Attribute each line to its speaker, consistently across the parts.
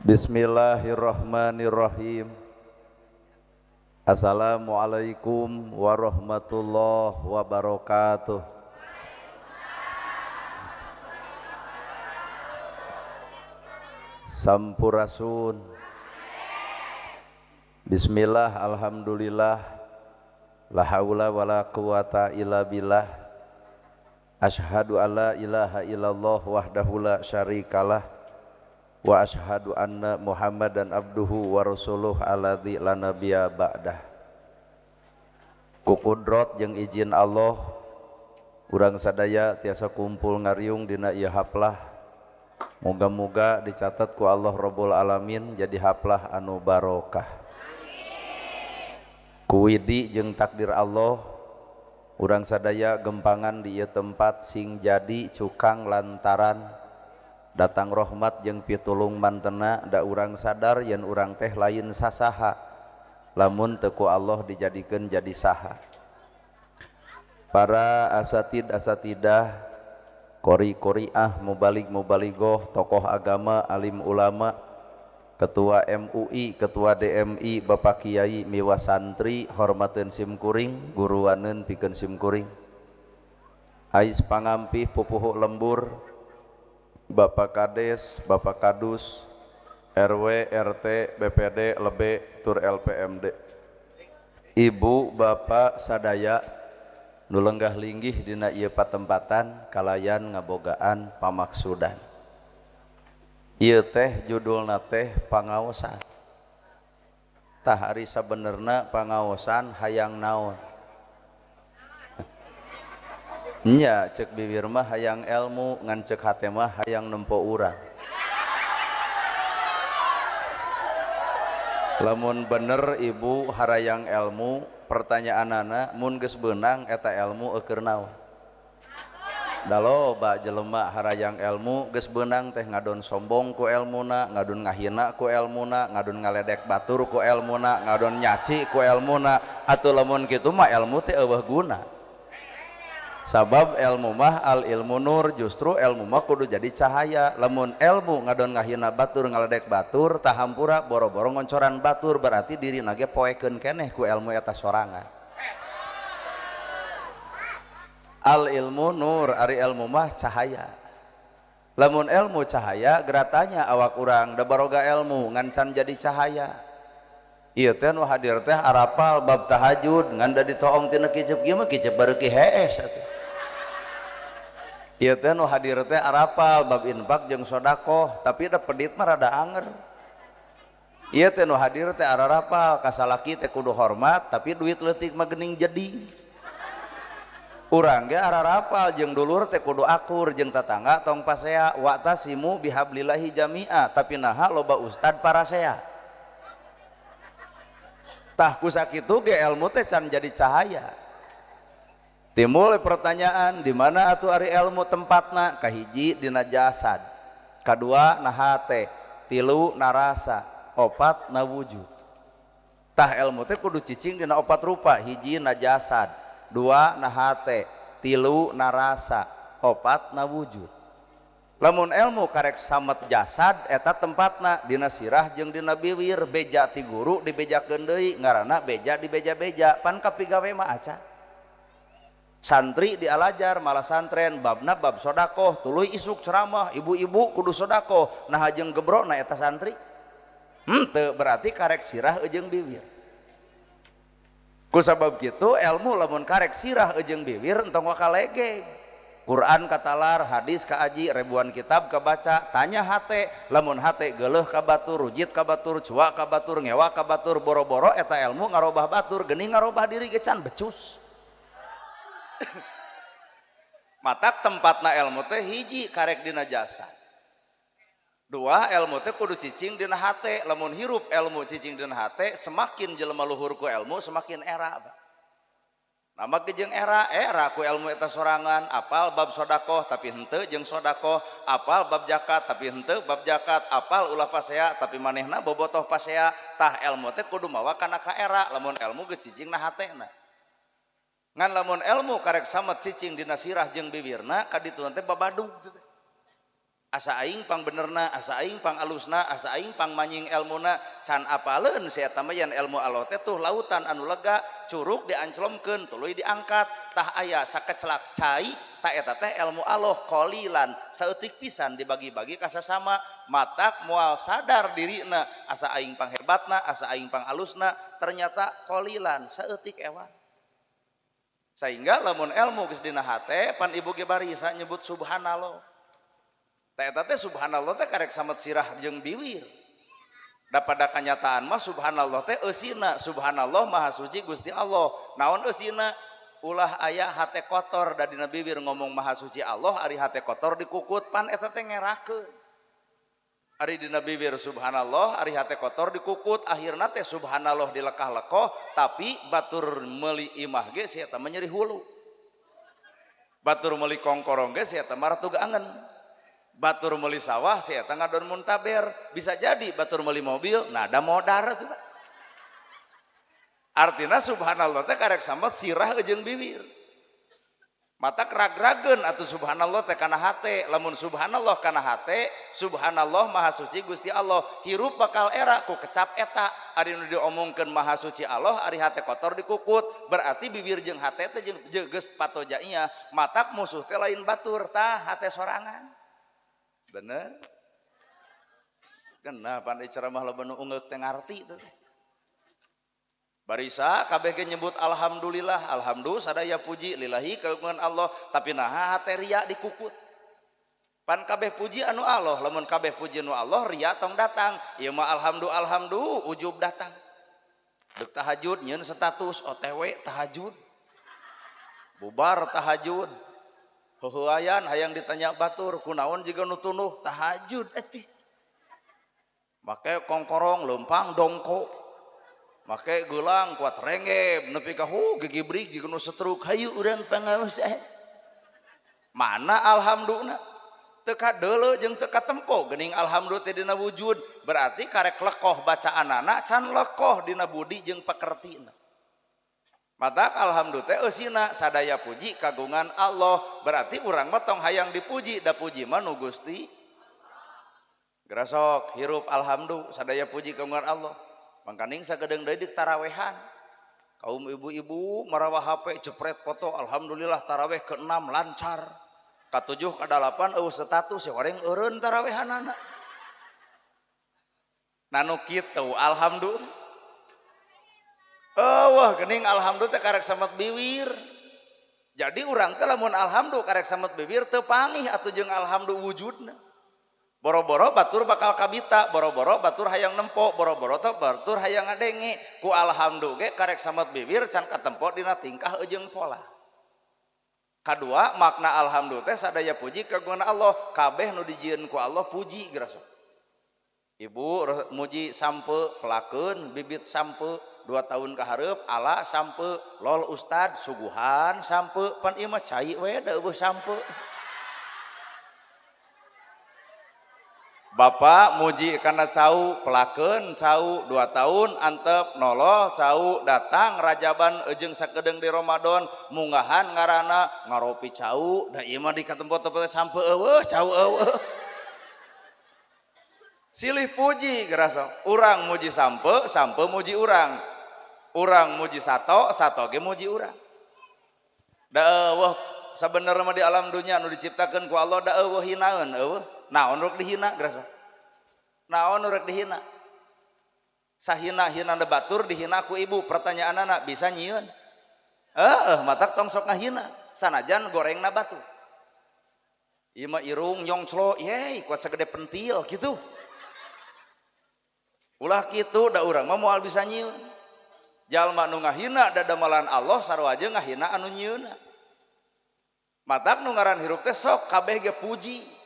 Speaker 1: Bismillahirrahmanirrahim. Assalamualaikum warahmatullahi wabarakatuh. Sampurasun. Bismillah, alhamdulillah, la haula wala quwata illa billah. Asyhadu alla ilaha illallah wahdahu la syarikalah wa asyhadu anna Muhammadan abduhu wa rasuluh alladzi la nabiyya ba'dah. Ku kudrot jeung izin Allah, urang sadaya tiasa kumpul ngariung dina ieu haplah. Moga-moga dicatat ku Allah Rabbul Alamin jadi haplah anu barokah. Ku widi jeung takdir Allah, urang sadaya gempangan di ieu tempat sing jadi cukang lantaran datang rahmat jeung pitulung mantena da urang sadar yen urang teh lain sasaha lamun teu ku Allah dijadikeun jadi saha. Para asatidah, qori-qoriah, mubalik-mubaligoh, tokoh agama, alim ulama, ketua MUI, ketua DMI, Bapak Kiai miwa santri, hormateun simkuring, guruaneun pikeun simkuring. Ais pangampih pupuhu lembur, Bapak Kades, Bapak Kadus, RW, RT, BPD, LB, Tur LPMD, Ibu, Bapak sadaya nu lenggah linggih dina ieu patempatan kalayan ngabogaan pamaksudan. Ieu teh judulna teh pangaosan. Tah ari sabenerna pangaosan hayang naon? Nya cek bibir mah hayang ilmu, ngan cek hate mah hayang nempo urang. Lamun bener ibu harayang ilmu, pertanyaanana mun geus beunang eta ilmu eukeur naon? Da loba jelema harayang ilmu geus beunang teh ngadon sombong ku ilmuna, ngadon ngahina ku ilmuna, ngadon ngaledek batur ku ilmuna, ngadon nyaci ku ilmuna. Atuh lamun kitu mah ilmu teh eueuh guna. Sabab ilmu mah al ilmu nur, justru ilmu mah kudu jadi cahaya. Lamun ilmu ngadon ngahina batur, ngaledek batur, tahampura boro-boro ngoncoran batur, berarti diri nage poekeun keneh ku ilmu eta sorangan. Al ilmu nur, ari ilmu mah cahaya. Lamun ilmu cahaya, geratanya awak urang da baroga ilmu ngan can jadi cahaya. Ieu teh nu hadir teh arapal bab tahajud ngan da ditoong tina kicep kieu mah kicep bareuki hees atuh. Ieu teh nu hadir teh arapal bab infak jeung sedekah, tapi da pedit mah rada anger. Ieu teh nu hadir teh ararapal ka salaki teh kudu hormat, tapi duit leutik mah geuning jeding. Urang ge ararapal jeung dulur teh kudu akur jeung tetangga tong pasea wa tasimu bihablillahi jami'a, tapi naha loba ustad parasea. Tah ku sakitu ge ilmu teh can jadi cahaya. Timbul pertanyaan, di mana atuh ari ilmu tempatna? Kahiji dina jasad, kadua na hate, tilu na rasa, opat na wujud. Tah ilmu teh kudu cicing dina opat rupa, hiji na jasad, dua na hate, tilu na rasa, opat na wujud. Lamun ilmu karek samet jasad eta tempatna dina sirah jeung dina bibir. Beja ti guru dibejakeun deui ngaranna beja di beja-beja, pan kapigawe mah aca. Santri dialajar malah santren babna bab sodakoh, tuluy isuk ceramah ibu-ibu kudu sodakoh, nah jeung gebrona eta santri. Henteu berarti karek sirah jeung bibir. Ku sabab kitu ilmu lamun karek sirah jeung bibir entong wa kalegeg. Quran katalar, hadis kaaji, ribuan kitab kabaca, tanya hate, lamun hate geuleuh ka batur, rujit ka batur, cuak ka batur, ngewa ka batur, boro-boro eta ilmu ngarobah batur, geuning ngarobah diri ge can becus. Matak tempatna ilmu teh hiji karek dina jasad, dua ilmu teh kudu cicing dina hate. Lamun hirup ilmu cicing dina hate, semakin jelema luhur ku ilmu semakin era. Nama jeung era ku ilmu eta sorangan, apal bab sodakoh tapi henteu jeung sodakoh, apal bab zakat tapi henteu bab zakat, apal ulah pasea tapi manehna bobotoh pasea. Tah ilmu teh kudu mawa kana ka era, lamun ilmu geus cicing na hatena. Ngan lamun ilmu karek samet cicing dina sirah jeung bibirna, kaditu teh babadug. asa aing pang benerna, asa aing pang alusna, asa aing pang manying elmuna, can apaleun sia eta mah yen ilmu Allah teh tuh lautan anu lega, curug dianclomkeun, tuluy diangkat, tah aya sakecelak cai, ta eta teh ilmu Allah qalilan, saeutik pisan dibagi-bagi ka sasama, matak moal sadar dirina, asa aing pang hebatna, asa aing pang alusna, ternyata qalilan, saeutik ewan. Sehingga lamun ilmu geus dina hate, pan ibu ge barisa nyebut subhanallah. Eta teh subhanallah teh karek samet sirah jeung biwir. Da pada kanyataan mah subhanallah teh eusina, subhanallah maha suci Gusti Allah. Naon eusina? Ulah aya hate kotor da dina bibir ngomong maha suci Allah, ari hate kotor dikukut, pan eta teh ngerakeun. Ari dina bibir subhanallah, ari hate kotor dikukut, akhirna teh subhanallah dilekah-lekoh, tapi batur meuli imah ge sia eta mah nyeri hulu. Batur meuli kongkorong ge sia eta mah ratu gaangen. Batur meuli sawah sia eta ngadon muntaber, bisa jadi batur meuli mobil nada modar tuh. Artina subhanallah teh karek samet sirah jeung bibir. Mata ragrageun atuh subhanallah teh kana hate, lamun subhanallah kana hate, subhanallah maha suci Gusti Allah, hirup bakal era ku kecap eta. Ari nu diomongkeun maha suci Allah, ari hate kotor dikukut, berarti bibir jeung hate teh jeung geus patoja ieu, matak musuh teh lain batur, tah hate sorangan. Bener? Kenapa di ceramah lo bener unggul teh ngarti itu? Barisa kabeh ge nyebut alhamdulillah, alhamdulillah sadaya puji lillahi kagungan Allah, tapi naha hate ria dikukut. Pan kabeh puji anu Allah, lamun kabeh puji anu Allah ria tong datang. Ieu mah alhamdulillah ujub datang. Deuk tahajud nyeun status OTW tahajud. Bubar tahajud. Heuheuayan hayang ditanya batur kunaon jiga nu tunuh tahajud etih. Make kongkorong leumpang dongko. Make geulang kuat rengeb nepi ka gigibrik jiga nu setruk hayu urang pangaos Mana alhamdulillah teu kadeuleu jeung teu katempo geuning alhamdulillah teh dina wujud berarti karek lekoh bacaanana can lekoh dina budi jeung pakertina. Matak alhamdulillah teh eusina sadaya puji kagungan Allah, berarti urang mah tong hayang dipuji, da puji mah nu Gusti. Gerasok hirup alhamdulillah sadaya puji kagungan Allah. Mangkaning sagedeung deui dik tarawehan. Kaum ibu-ibu marawah HP jepret foto alhamdulillah taraweh ke-6 lancar. Ka-7 ka-8 eueuh status ya wareng eureun tarawehanana. Nanu kitu alhamdulillah. Wah gening alhamdulillah karek samet bibir. Jadi urang teh lamun alhamdulillah karek samet bibir teu pangih atuh jeung alhamdulillah wujudna. Boro-boro batur bakal kabita, boro-boro batur hayang nempo, boro-boro teh batur hayang ngadenge. Ku alhamdulillah ge karek samet bibir can katempo dina tingkah jeung pola. Kadua makna alhamdulillah teh sadaya puji kagungan Allah, kabeh nu dijieun ku Allah puji gerasa. Ibu muji sampe pelakeun bibit sampe 2 tahun ka hareup ala sampe lol ustad suguhan sampe pan ieu mah cai we da eueuh sampe. Bapak muji kana cau pelakeun cau 2 tahun antep noloh cau datang rajaban jeung sakedeung di Ramadan munggahan ngaranna ngaropi cau da ieu mah di katempo-tempo sampe eueuh cau eueuh. Silih puji gerasa urang muji sampe sampe muji urang. Urang muji sato, sato ge muji urang. Da eueuh sabenerna mah di alam dunia anu diciptakeun ku Allah da eueuh hinaeun eueuh. Naon rek dihina gerasa? Naon rek dihina? Sahina-hina da batur dihina ku ibu, pertanyaanana bisa nyieun? Matak tong sok ngahina, sanajan gorengna batu. Ieu mah irung nyongclo, yey kuat sagede pentil kitu. Ulah kitu da urang mah moal bisa nyieun. Jalma nu ngahina da damelan Allah sarua jeung ngahina anu nyieunna. Matak nu ngaran hirup teh sok kabeh ge puji.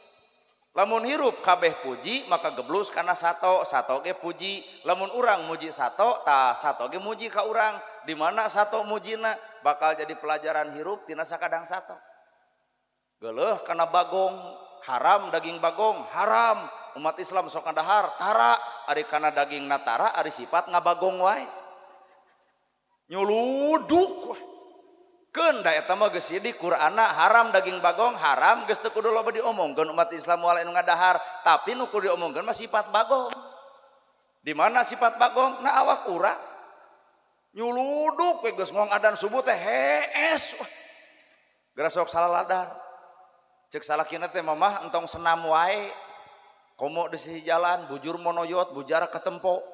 Speaker 1: Lamun hirup kabeh puji maka geblus kana sato, sato ge puji. Lamun urang muji sato, tah sato ge muji ka urang. Di mana sato mujina bakal jadi pelajaran hirup tina sakadang sato. Geuleuh kana bagong, haram daging bagong, haram. Umat Islam sok ngandahar tara, ari kana daging natara ari sifat ngabagong wae. Nyuluduk keun da eta mah geus di Qur'anna haram daging bagong haram geus teu kudu loba diomongkeun umat Islam moal anu ngadahar tapi nu kudu diomongkeun mah sifat bagong. Di mana sifat bagong? Na awak urang nyuluduk we geus ngong adzan subuh teh hees geura sok salaladar ceuk salakina teh mamah entong senam wae komo di sisi jalan bujur monoyot bujara ketempo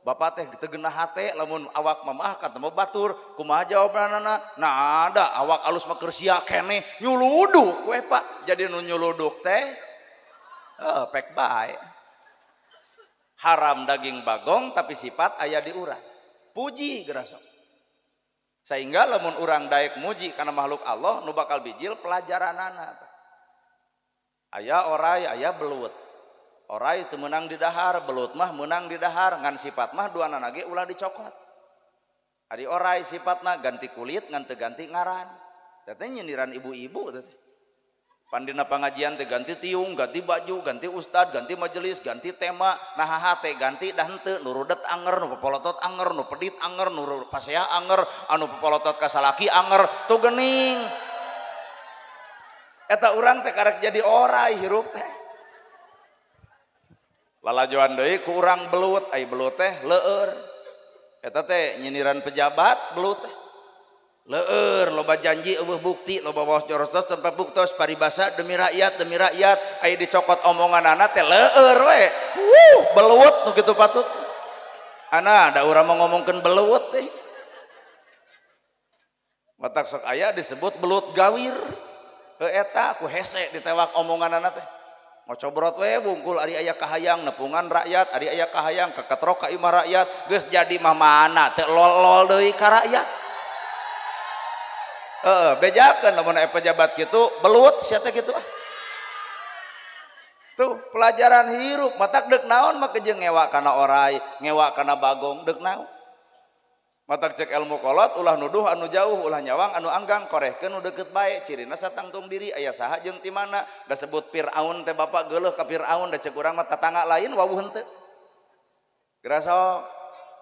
Speaker 1: bapak teh teu geunah hate lamun awak mamah ketemu batur kumaha jawabanana nah ada awak alus mah keur sia keneh nyuluduk we Pak jadi nu nyuluduk teh pek bae haram daging bagong tapi sifat aya di urang puji gerasok sehingga lamun urang daek muji karena makhluk Allah nu bakal bijil pelajaranana aya oray aya belut oray teu meunang di dahar belut mah meunang di dahar ngan sifat mah duanana ge ulah dicokot ari oray sifatna ganti kulit ngan teu ganti ngaran teh nyindiran ibu-ibu teh pandina pangajian teh ganti tiung ganti baju ganti ustad ganti majelis ganti tema naha teh ganti dah henteu nu rudet anger nu popolotot anger nu pedit anger nu pasea anger anu popolotot ka salaki anger tu geuning eta urang teh karek jadi oray hirup teh lalajoan deui ku urang belut ai belut teh leueur eta teh nyindiran pejabat belut teh leueur loba janji eueuh bukti loba waos jorostos tempat buktos paribasa demi rakyat aya dicokot omonganana teh leueur we belut nu kitu patut ana da urang mah ngomongkeun belut teh matak sok aya disebut belut gawir eta ku hese ditewak omonganana teh ngocobrot we bungkul ari aya kahayang nepungan rakyat ari aya kahayang keketrok ka imah rakyat geus jadi mah mana teh lol deui ka rakyat bejakeun lamun aya pejabat kitu belut sia teh kitu tuh pelajaran hirup matak deuk naon mah kejeung ngewa kana oray ngewa kana bagong deuk naon matak cek ilmu kolot ulah nuduh anu jauh ulah nyawang anu anggang korehkeun nu deukeut bae cirina satangtung diri aya saha jeung ti mana da sebut Firaun teh bapak geuleuh ka Firaun da ceuk urang mah tatangga lain wawuh henteu gerasa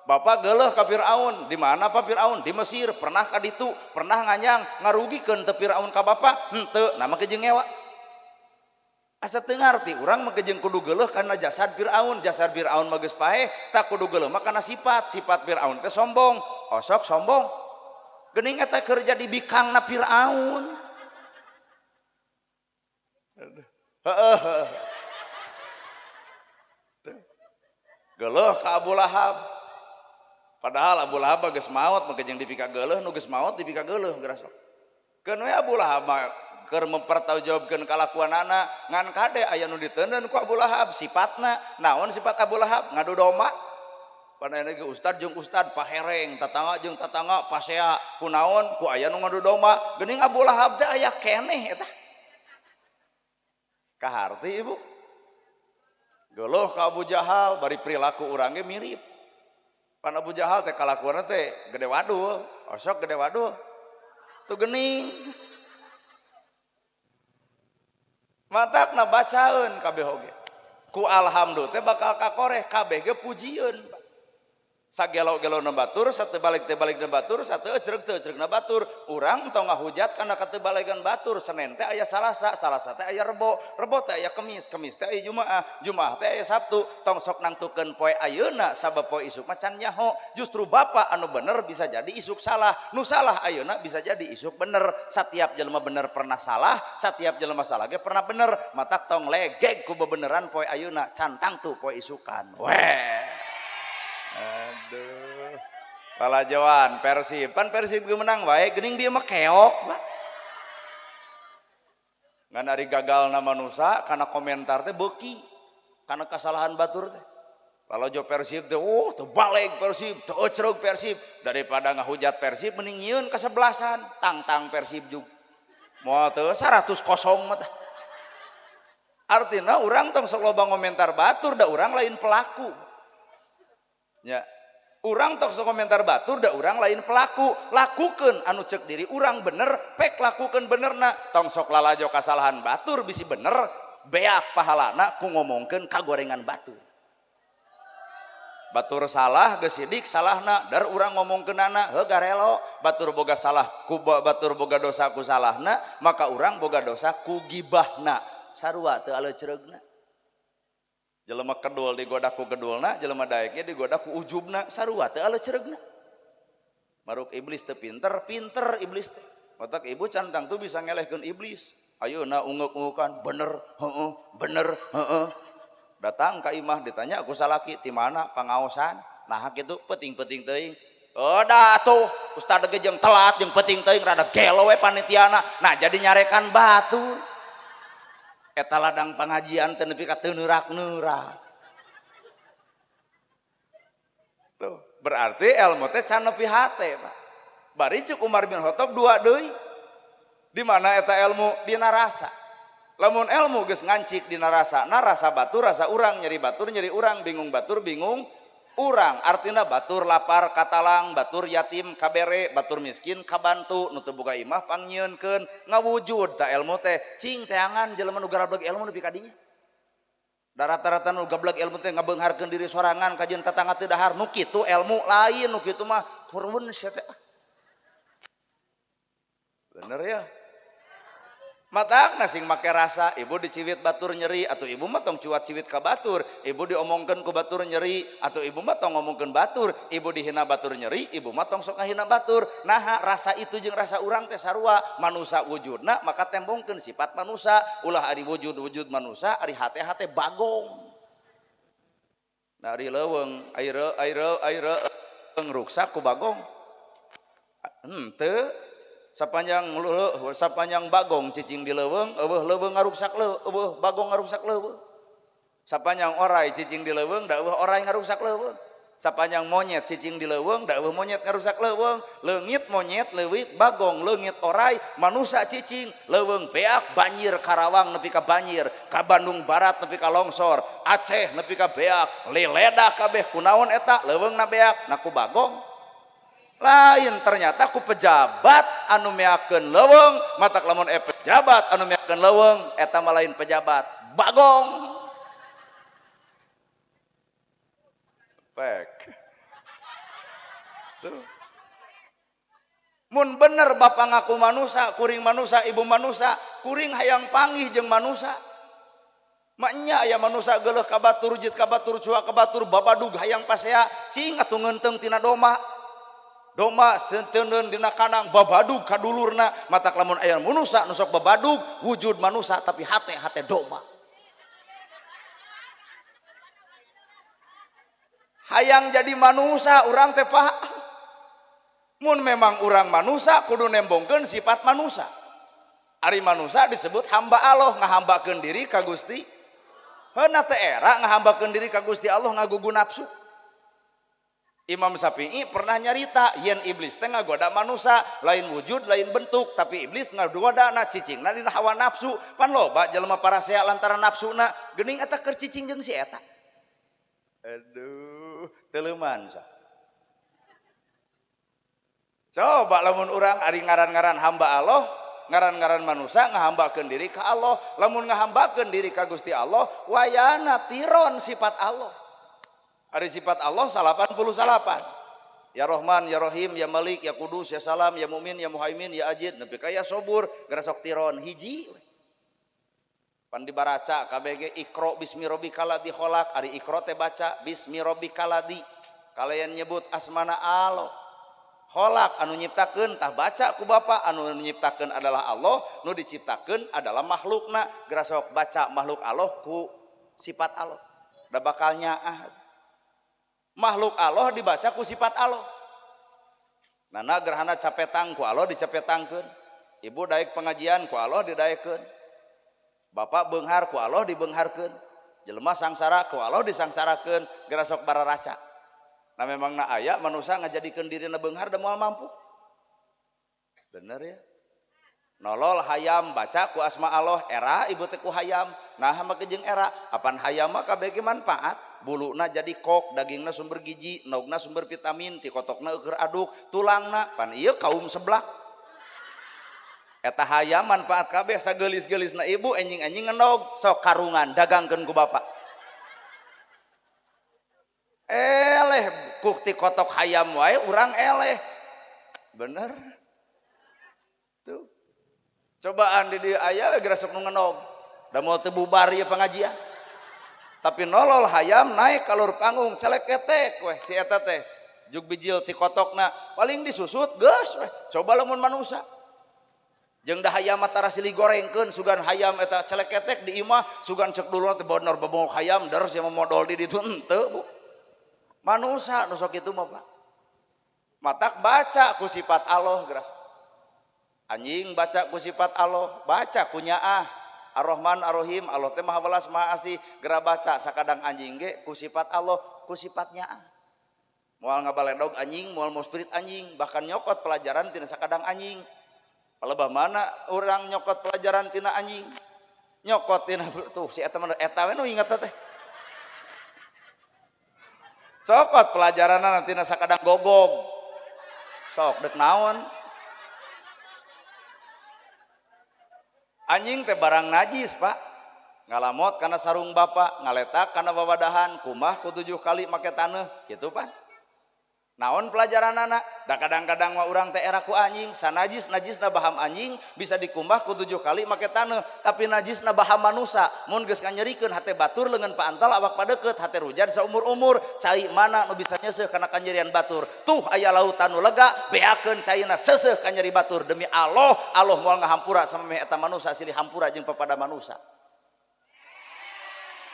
Speaker 1: bapak geuleuh ka Firaun di mana Pak Firaun di Mesir pernah ka ditu pernah nganyang ngarugikeun teu Firaun ka bapak henteu nama kejeung ngewa asa teu ngarti urang mah kejeung kudu geuleuh kana jasad Firaun mah geus paeh tak kudu geuleuh mah kana sifat Firaun teh sombong osok sombong geuning eta keur jadi bikangna Firaun geuleuh ka Abu Lahab padahal Abu Lahab geus maot mah kejeung dipika geuleuh nu geus maot dipika geuleuh geura sok keun we Abu Lahab keur mempertanggungjawabkeun kalakuanana ngan kade aya nu diteundeun ku Abu Lahab sifatna naon sifat Abu Lahab ngadu domba panana ge ustad jeung ustad pahereng tatangga jeung tatangga pasea kunaon ku aya nu ngadu domba geuning Abu Lahab teh aya keneh eta kaharti ibu geuleuh ka Abu Jahal bari perilaku urang ge mirip pan Abu Jahal teh kalakuanna teh gede wadul osok gede wadul tu geuning matakna bacaeun kabeh oge ku alhamdulillah teh bakal kakoreh kabeh ge pujieun sagelo-gelona batur satebalik-tebalikna batur sateujreug-teujreugna batur urang tong ngahujat kana katebalikan batur Senin teh aya Salasa teh aya Rebo teh aya Kemis teh aya Jumaah teh aya Sabtu tong sok nangtukeun poe ayeuna sabab poe isuk macan nyaho justru bapak anu bener bisa jadi isuk salah nu salah ayeuna bisa jadi isuk bener satiap jelema bener pernah salah satiap jelema salah ge pernah bener matak tong legeg ku bebeneran poe ayeuna cantang tuh poe isukan weh aduh palajawan Persib pan Persib ge menang wae geuning bieu mah keok ngan ari gagalna manusia kana komentar teh beuki kana kasalahan batur teh palajo Persib teh teu balik Persib teu ecreug Persib daripada ngahujat Persib mending nyieun kasebelasan tang Persib jug moal teu 100-0 mah tah artina urang tong sok loba ngomentar batur da urang lain pelaku ya urang tok komentar batur da urang lain pelaku lakukeun anu ceuk diri urang bener pek lakukeun benerna tong sok lalajo kasalahan batur bisi bener beak pahalana ku ngomongkeun kagorengan batur batur salah geus sidik salahna dar urang ngomongkeunana heuh garelo batur boga salah ku batur boga dosa ku salahna maka urang boga dosa ku gibahna sarua teu aleucereugna jelema kedul digoda ku gedulna jelema daek ge digoda ku ujubna sarua teu aleucereugna maruk iblis teu pinter iblis teh otak ibu cantang tuh bisa ngelehkeun iblis ayeuna unguk-ungukan bener heueuh datang ka imah ditanya aku salaki ti mana pangaosan nah kitu penting-penting teuing oh dah tuh ustad ge jeung telat jeung penting teuing rada gelo we panitiana nah jadi nyarekan batur eta ladang pengajian teu nepi ka teu neurak-neurak tuh berarti ilmu teh can nepi hate Pak bari cuk Umar bin Khattab dua deui di mana eta ilmu dina rasa lamun ilmu geus ngancik dina rasa na rasa batur rasa urang nyeri batur nyeri urang bingung batur bingung urang artina batur lapar katalang batur yatim kabere batur miskin kabantu nu teu boga imah pangnyeunkeun ngawujud ta ilmu teh cing teangan jelema nu garableg ilmu nepi ka dinya da rata-rata nu gablek ilmu teh ngabeungharkeun diri sorangan kajian tatangga teu dahar nu kitu ilmu lain nu kitu mah kurun sia teh bener ya matak nasing make rasa ibu diciwit batur nyeri atau ibu mah tong cuat ciwit ka batur ibu diomongkeun ku batur nyeri atau ibu mah tong ngomongkeun batur ibu dihina batur nyeri ibu mah tong sok ngahina batur nah rasa itu jeung rasa urang teh sarua manusia wujudna maka tembongkeun sifat manusia ulah ari wujud manusia ari hate bagong nah ari leuweung air ruksak ku bagong teu sapanjang bagong cicing di leuweung eueuh leuweung ngaruksak leuweung bagong ngaruksak leuweung sapanjang orai cicing di leuweung da eueuh orai ngaruksak leuweung sapanjang monyet cicing di leuweung da eueuh monyet ngaruksak leuweung leungit monyet leuwit bagong leungit orai manusia cicing leuweung beak banjir Karawang nepi ka banjir ka Bandung Barat nepi ka longsor Aceh nepi ka beak liledah kabeh kunaon eta leuweungna beak na ku bagong lain ternyata ku pejabat anu meakeun leuweung matak lamun pejabat anu meakeun leuweung eta mah lain pejabat bagong pek tuh mun bener bapa ngaku manusia kuring manusia ibu manusia kuring hayang panggih jeung manusia maknya aya manusia geuleuh ka batur jit ka batur cua ka batur babadug hayang pasea cing atuh ngeunteung tina doma senteun dina kanang babadug ka dulurna matak lamun aya manusia nu sok babadug wujud manusia tapi hate doma hayang jadi manusia urang teh Pak mun memang urang manusia kudu nembongkeun sifat manusia ari manusia disebut hamba Allah ngahambakeun diri ka Gusti heuna teh era ngahambakeun diri ka Gusti Allah ngagugu nafsu Imam Syafi'i pernah nyarita yen iblis teh ngagoda manusia lain wujud lain bentuk tapi iblis ngagodana cicingna dina hawa nafsu pan loba jelema parasea lantaran nafsuna geuning eta keur cicing jeung si eta aduh teleuman sa coba lamun urang ari ngaran-ngaran hamba Allah ngaran-ngaran manusia ngahambakeun diri ka Allah lamun ngahambakeun diri ka Gusti Allah wayana tiron sifat Allah ada sifat Allah 88 ya Rahman ya Rahim ya Malik ya Kudus ya Salam ya Mumin ya Muhaimin ya Ajid nepi ka ya Sobur gara sok tiron hiji pan dibaraca kabeh ge Iqra bismi rabbikal ladzi khalaq ari Iqra teh baca bismi rabbikal ladzi kalayan nyebut asmana Allah khalaq anu nyiptakeun tah baca ku bapa anu nyiptakeun adalah Allah nu diciptakeun adalah makhlukna gara sok baca makhluk Allah ku sifat Allah da bakal nyaah makhluk Allah dibaca ku sifat Allah nana gerhana capetang ku Allah dicepetangkeun ibu daek pengajian ku Allah didaekeun bapak beunghar ku Allah dibeungharkeun jelema sangsara ku Allah disangsarakeun geura sok bararaca nah memangna aya manusia ngajadikeun dirina beunghar da moal mampu bener ya nolol hayam baca ku asma Allah era ibu teh ku hayam nah make jeung era apan hayam mah kabeh ge manfaat buluna jadi kok dagingna sumber gizi naugna sumber vitamin ti kotokna keur aduk tulangna pan ieu kaum seblak eta hayam manfaat kabeh sageulis-geulisna ibu enjing-enjing ngenog sok karungan dagangkeun ku bapa eleh kukti kotok hayam wae urang eleh bener tuh cobaan di dieu aya we geura sok nu ngenog da moal teu bubar ieu pengajian tapi nolol hayam naik ka lur panggung celek ketek weh si eta teh jug bijil ti kotokna paling disusut geus weh coba lamun manusia jeung da hayam tara silih gorengkeun sugan hayam eta celek ketek di imah sugan cek duluna teh bener babongok hayam deres yang modal di ditu henteu Bu manusia nu sok kitu mah Pak matak baca ku sifat Allah geras anjing baca ku sifat Allah baca ku nyaah Ar-Rahman Ar-Rahim Allah teh Maha Welas Maha Asih geura baca sakadang anjing ge ku sifat Allah ku sifat nyaah moal ngabaledog anjing moal mau spirit anjing bahkan nyokot pelajaran tina sakadang anjing palebah mana urang nyokot pelajaran tina anjing nyokot tina tuh si eta mah eta we nu inget teh cokot pelajaranna tina sakadang gogog sok dek naon anjing teh barang najis Pak ngalamot karena sarung bapak ngaletak karena wawadahan kumah ku 7 kali make taneuh gitu Pak naon pelajaran anak da kadang-kadang mah urang teh era ku anjing sanajis najisna baham anjing bisa dikumbah ku 7 kali make taneuh tapi najisna baham manusia mun geus kanyerikeun hate batur leungeun paantal awak padeukeut hate rujan saumur-umur cai mana nu bisa nyeuseuk kana kanyerian batur tuh aya lautan nu lega beakeun caina seuseuh kanyeri batur demi Allah Allah moal ngahampura samemeh eta manusia silih hampura jeung pepada manusia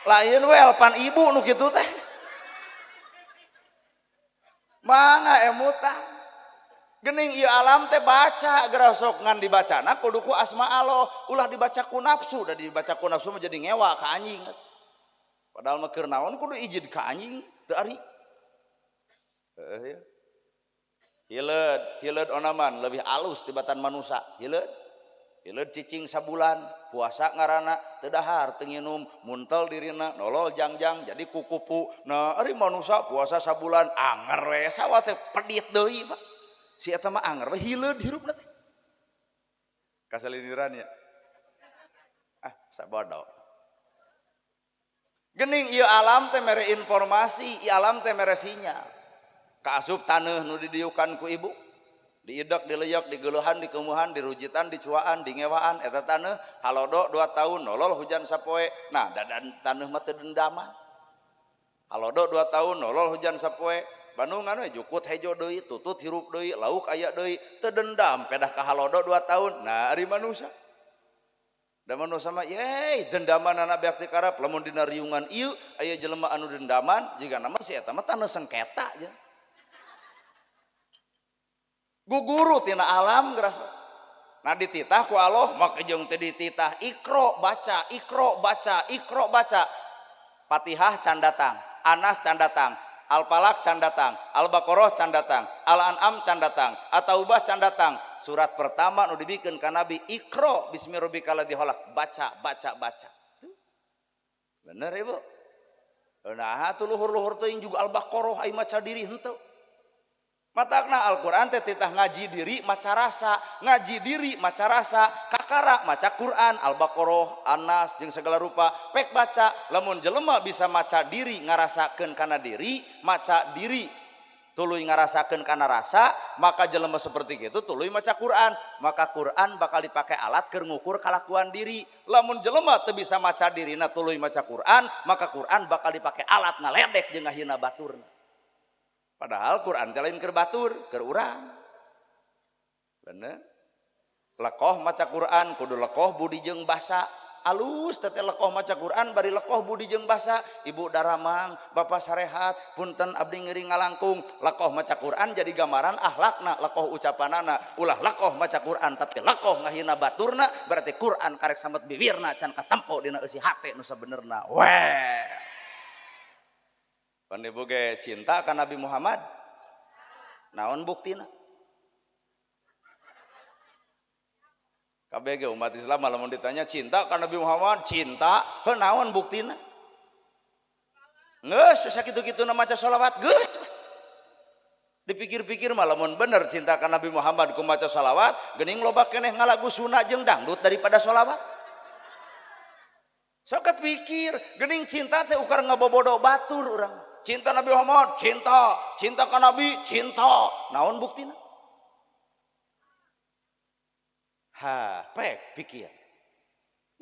Speaker 1: lain we alpan ibu nu kitu teh mangga emutan gening ieu alam teh baca geura sok ngan dibacana kudu ku asma Allah ulah dibaca ku nafsu da dibaca ku nafsu mah jadi ngewa ka anjing padahal mah keur naon kudu izin ka anjing teu ari hileud onaman lebih alus tibatan manusia hileud cicing sabulan puasa ngaranna teu dahar teu nginum muntel dirina nolol jangjang jadi kukupu nah ari manusia puasa sabulan anger we sawa teh pedit deui Pak si eta mah anger we hileud hirupna teh kasaliniran ya sabodo gening ieu alam teh mere informasi ieu alam teh mere sinyal kaasup taneuh nu didiukan ku ibu diidak dileyok digeuluhan dikeumuhan dirujitan dicuaan dingewaan eta taneuh halodo 2 tahun nolol hujan sapoe nah dadan taneuh mah teu dendaman halodo 2 tahun nolol hujan sapoe Bandungan we jukut hejo deui tutut hirup deui lauk aya deui teu dendam pedah ka halodo 2 tahun nah ari manusia da manusia mah yey dendaman anak beak ti karep lamun dina riungan ieu aya jelema anu dendaman jiga nama si eta mah taneuh sengketa jeung guguru tina alam geras nah dititah ku Allah maka jeung teh dititah ikro baca Fatihah can datang Anas can datang Al-Falaq can datang Al-Baqarah can datang Al-An'am can datang At-Taubah can datang surat pertama nu dibikeun ka Nabi ikro bismi rabbikal ladzi khalaq baca bener Ibu nah atuh luhur-luhur teuing juga Al-Baqarah ai maca diri henteu matakna Al-Quran teh titah ngaji diri maca rasa kakara maca Quran Al-Baqarah Anas jeung segala rupa pek baca lamun jelema bisa maca diri ngarasakeun kana diri maca diri tuluy ngarasakeun kana rasa maka jelema seperti kitu tuluy maca Quran maka Quran bakal dipake alat keur ngukur kalakuan diri lamun jelema teu bisa maca dirina tuluy maca Quran maka Quran bakal dipake alat ngaledek jeung ngahina baturna padahal Quran teh lain keur batur keur urang bener lekoh maca Quran kudu lekoh budi jeung basa alus teh lekoh maca Quran bari lekoh budi jeung basa ibu daramang bapak sarehat punten abdi ngeuring ngalangkung lekoh maca Quran jadi gambaran akhlakna lekoh ucapanana ulah lekoh maca Quran tapi lekoh ngahina baturna berarti Quran karek sambat bibirna can katempo dina eusi hate nu sabenerna weh pan ibu ge cinta ka Nabi Muhammad naon buktina kabeh ge umat Islam lamun ditanya cinta ka Nabi Muhammad cinta heuh naon buktina geus sakitu-kituna maca shalawat geus dipikir-pikir mah lamun bener cinta ka Nabi Muhammad ku maca shalawat geuning loba keneh ngalagu sunat jeung dangdut daripada shalawat sok pikir geuning cinta teh ukar ngabobodo batur urang cinta Nabi Muhammad, cinta ka Nabi, cinta. Naon buktina? Pek pikir.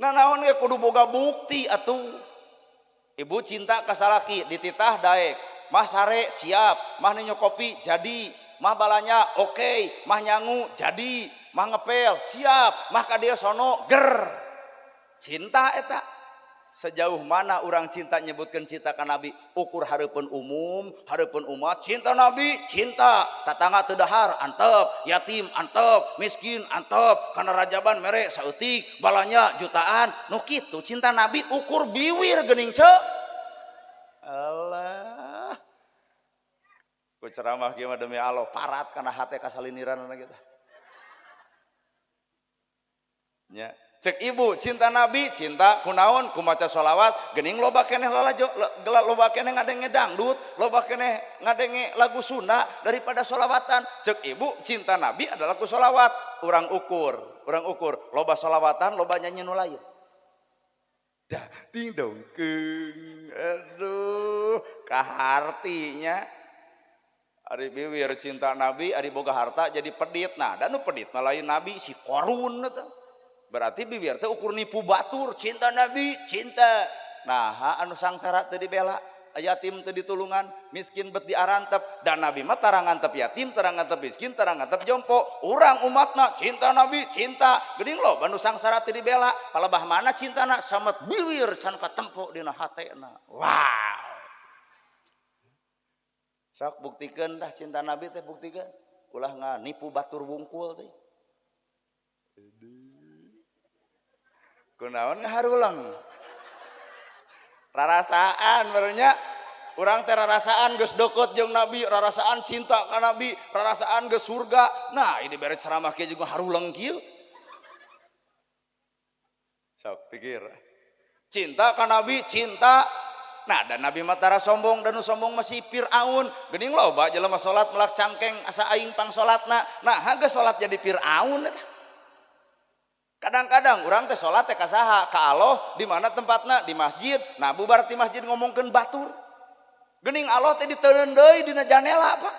Speaker 1: Nah naon ge kudu boga bukti atuh. Ibu cinta ka salaki dititah daek, mah sare siap, mah nyokopi jadi, mah balanya oke, mah nyangu jadi, mah ngepel siap, mah ka dieu sono ger. Cinta eta. Sejauh mana orang cinta nyebutkan cinta ka Nabi, ukur hareupeun umum, hareupeun umat, cinta Nabi, cinta. Tatangga teu dahar antep, yatim antep, miskin antep, kana rajaban mere saeutik, balanya jutaan. Nu kitu cinta Nabi ukur biwir geuning ceuk. Allah. Ku ceramah kieu mah demi Allah, parat kana hate kasaliniranna kita. Nya cek ibu cinta Nabi, cinta kunaon ku maca sholawat geuning loba keneh loba keneh ngadenge dangdut, loba keneh ngadenge lagu Sunda daripada sholawatan. Cek ibu cinta Nabi adalah ku sholawat. Urang ukur loba sholawatan loba nyanyi nu lain. Dah ting dong keung, aduh kahartinya ari biwir cinta Nabi, ari boga harta jadi pedit. Nah dan nu pedit mah lain Nabi si korun eta. Berarti bibir teh ukur nipu batur, cinta Nabi, cinta. Nah, anu sangsara teu dibela, yatim teu ditulungan, miskin bet diarantep, dan Nabi mah tara ngantep yatim, tara ngantep miskin, tara ngantep jompo. Urang umatna cinta Nabi, cinta. Geuning loba anu sangsara teu dibela, palebah mana cintana samet bibir can katempo dina hatena. Wow. Sok buktikeun dah cinta Nabi teh buktikeun. Ulah nganipu batur wungkul teh. Kunaon ngaharulang rarasaan barunya urang teh rarasaan geus deket jeung Nabi, rarasaan cinta ka Nabi, rarasaan geus surga. Nah ini bere ceramah kieu juga harulang kieu. Sok pikir cinta ka Nabi, cinta. Nah dan Nabi mah tara sombong, dan nu sombong masih Fir'aun. Geuning loba jelema salat melak cangkeng asa aing pang salatna. Nah geus salat jadi Fir'aun eta. Kadang-kadang orang teh sholat teh ka saha? Ka Allah. Di mana tempatna? Di masjid. Nah bubar ti masjid ngomongkeun batur. Geuning Allah teh diteuleun deui dina janela Pak.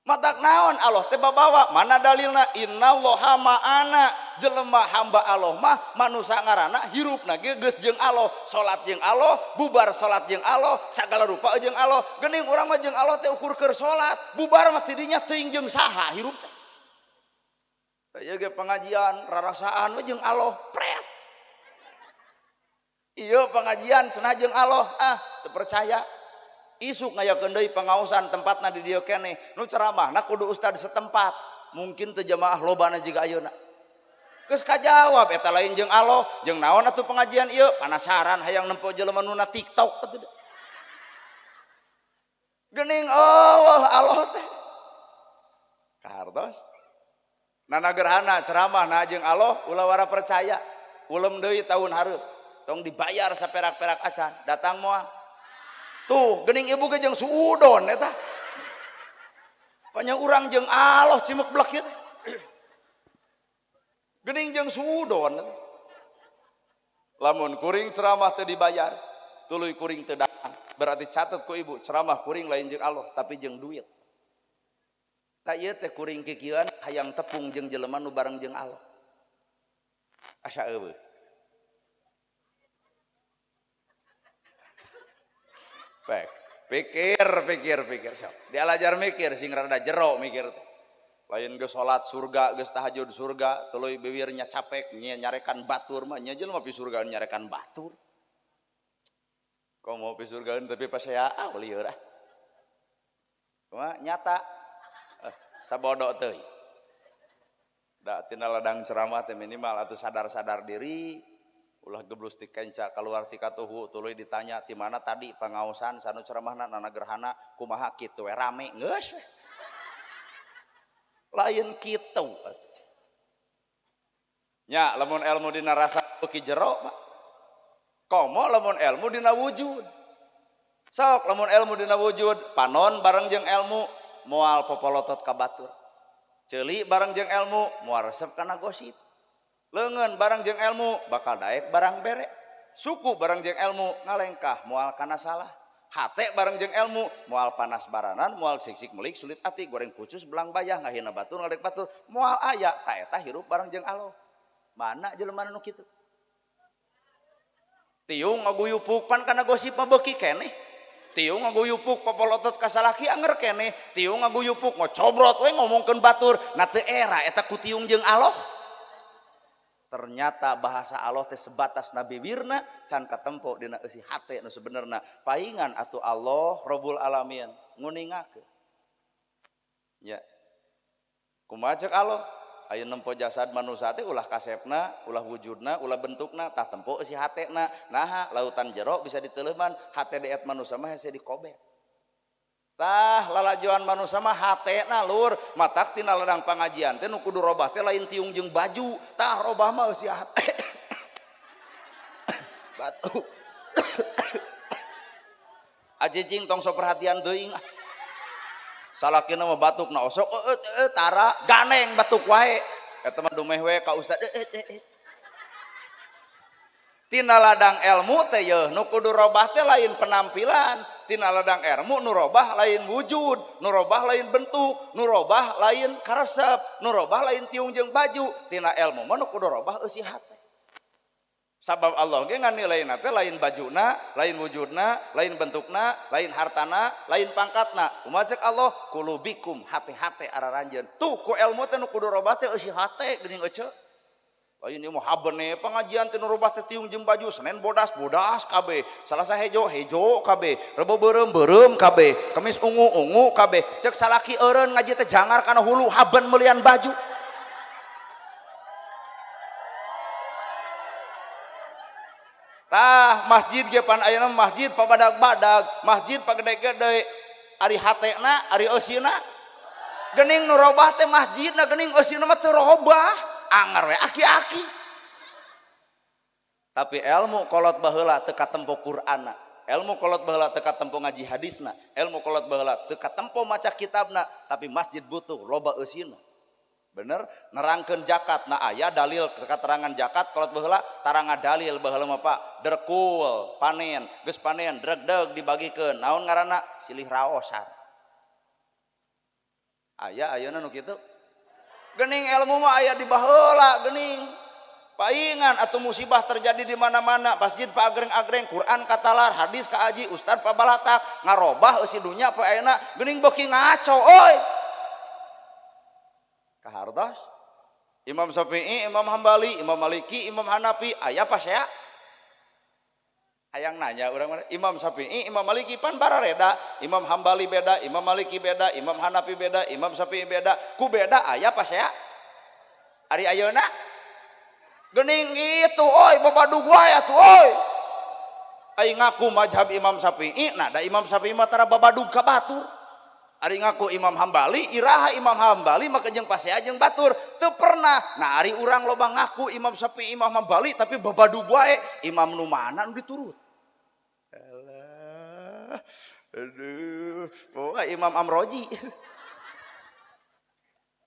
Speaker 1: Matak naon Allah teh babawa? Mana dalilna? Innallaha ma'ana. Jelema hamba Allah mah manusia ngaranna hirupna ge geus jeung Allah, salat jeung Allah, bubar salat jeung Allah, sagala rupa jeung Allah. Geuning urang mah jeung Allah teh ukur keur salat, bubar mah tidinya teuing jeung saha hirup teh. Ieu ge pengajian rarasaan jeung Allah pret. Ieu pengajian cenah jeung Allah teu percaya. Isuk ngayakeun deui pangaosan tempatna di dieu keneh. Nu ceramahna kudu ustad setempat. Mungkin teu jamaah lobana jiga ayeuna. Geus kajawab eta lain jeung Allah, jeung naon atuh pengajian ieu? Panasaran hayang nempo jelema nu na TikTok atuh. Geuning Allah teh. Kahartos nana gerhana ceramah na jeung Allah ulah wara percaya ulem deui tahun hareup tong dibayar saperak-perak acan datang moal tuh geuning ibu ge jeung suudon eta panya urang jeung Allah cimek blek kieu teh geuning jeung suudon lamun kuring ceramah teu dibayar tuluy kuring teu datang berarti catet ku ibu ceramah kuring lain jeung Allah tapi jeung duit. Tak ieu teh kuring kikieuan hayang tepung jeung jelema nu bareng jeung Allah. Asa eueuh. Baik, pikir sok. Dialajar mikir sing rada jero mikir teh. Lain geus salat surga, geus tahajud surga, tuluy bibirnya capek nyarekan batur mah nya jelema pi surgaan nyarekan batur. Komo pi surgaan tapi pas saya lieur ah. Kumaha nyata sabodo teuy. Da tina ladang ceramah teh minimal atuh sadar-sadar diri, ulah geblus ti kenca kaluar ti katuhu tuluy ditanya ti mana tadi pangaosan sanu ceramahna nana gerhana kumaha kitu we rame geus we. Lain kitu atuh. Nya lamun ilmu dina rasa ki jero Pak. Komo lamun ilmu dina wujud. Sok lamun ilmu dina wujud panon bareng jeung ilmu moal popolotot ka batur. Ceuli bareng jeung ilmu moal resep kana gosip. Leungeun bareng jeung ilmu bakal daek barang bere. Suku bareng jeung ilmu ngalengkah moal kana salah. hate bareng jeung ilmu moal panas baranan moal siksik melik sulit ati goreng pucus belang bayah ngahina batur ngadek batur moal aya ta eta hirup bareng jeung Allah mana jelema nu kitu tiung ngaguyupuk pan kana gosip mah beuki keneh tiung ngaguyupuk popolotot ka salaki anger keneh tiung ngaguyupuk ngocobrot we ngomongkeun batur na teu era eta ku tiung jeung Allah. Ternyata bahasa Allah teh sebatas nabi wirna can katempo dina eusi hate nu sebenarna paingan atuh Allah Rabbul Alamin nguningakeun ya kumaha ceuk Allah aya nempo jasad manusia teh ulah kasepna ulah wujudna ulah bentukna tah tempo eusi hatena naha lautan jero bisa diteuleuman hate deet manusia mah hese dikobek tah lalajoan manusia mah hatena lur matak tina ladang pangajian teh nu kudu robah teh lain tiung jeung baju tah robah mah eusi hate batu ajejing tong sok perhatian deui salakina mah batukna osok tara ganeng batuk wae eta mah dumeh we ka ustad tina ladang ilmu teh yeuh nu kudu robah teh lain penampilan tina ladang ilmu nu robah lain wujud nu robah lain bentuk nu robah lain karesep nu robah lain tiung jeung baju tina ilmu mah nu kudu robah eusi hate sabab Allah ge nganilaina teh lain bajuna lain wujudna lain bentukna lain hartana lain pangkatna kumaha ceuk Allah kulubikum hate-hate araranjeun tuh ku ilmu teh nu kudu robah teh eusi hate geuning ece lain ieu mah habene pengajian teh nu robah teh tiung jeung baju Senin bodas kabeh Salasa hejo kabeh Rebo beureum kabeh Kamis ungu kabeh ceuk salaki eureun ngaji teh jangar kana hulu haben meulian baju tah masjid ge pan ayeuna masjid pabadag-badag masjid pagede-gede ari hatena ari eusina geuning nu robah teh masjidna geuning eusina mah teu robah anger we aki-aki tapi ilmu kolot baheula teu katempo Qur'anna ilmu kolot baheula teu katempo ngaji hadisna ilmu kolot baheula teu katempo maca kitabna tapi masjid butuh loba eusina bener nerangkeun zakat na aya dalil keterangan zakat kolot baheula taranga dalil baheula mah Pak derkul panen geus panen dregdeg dibagikeun naon ngaranna silih raosan aya ayeuna nu kitu geuning ilmu mah aya di baheula geuning paingan atuh musibah terjadi di mana-mana masjid pagreng-agreng Quran katalar hadis kaaji ustad pabalatak ngarobah eusi dunya poe ayeuna geuning beuki ngaco oi kahartos Imam Syafi'i Imam Hambali Imam Maliki Imam Hanafi aya pasea hayang nanya urang mah Imam Syafi'i Imam Maliki pan barareda Imam Hambali beda Imam Maliki beda Imam Hanafi beda Imam Syafi'i beda ku beda aya pasea ari ayeuna geuning itu oi babadug wae atuh oi aing ngaku mazhab Imam Syafi'i nah da Imam Syafi'i mah tara babadug ka batur ari ngaku Imam Hambali iraha Imam Hambali maka jeung pasea jeung batur teu pernah nah ari urang loba ngaku Imam Syafi'i Imam Hambali tapi babadug wae imam nu mana nu diturut aduh oh Imam Amroji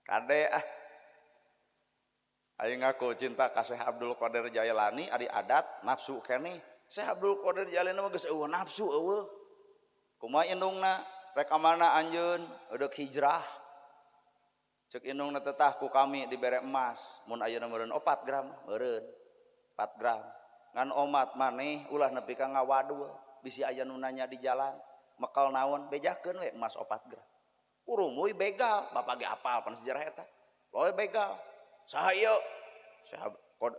Speaker 1: kade aing ngaku cinta ka Syekh Abdul Qadir Jailani ari adat nafsu keneh Syekh Abdul Qadir Jailani mah geus eueuh nafsu eueuh kumaha indungna rek amana anjeun eudeuh hijrah ceuk indungna teh tah ku kami dibere emas mun ayeuna meureun 4 gram meureun 4 gram ngan omat maneh ulah nepi ka ngawadul bisi aya nu nanya di jalan mekal naon bejakeun we emas 4 gram urumuy begal bapak ge apal pan sejarah eta loe begal saha ieu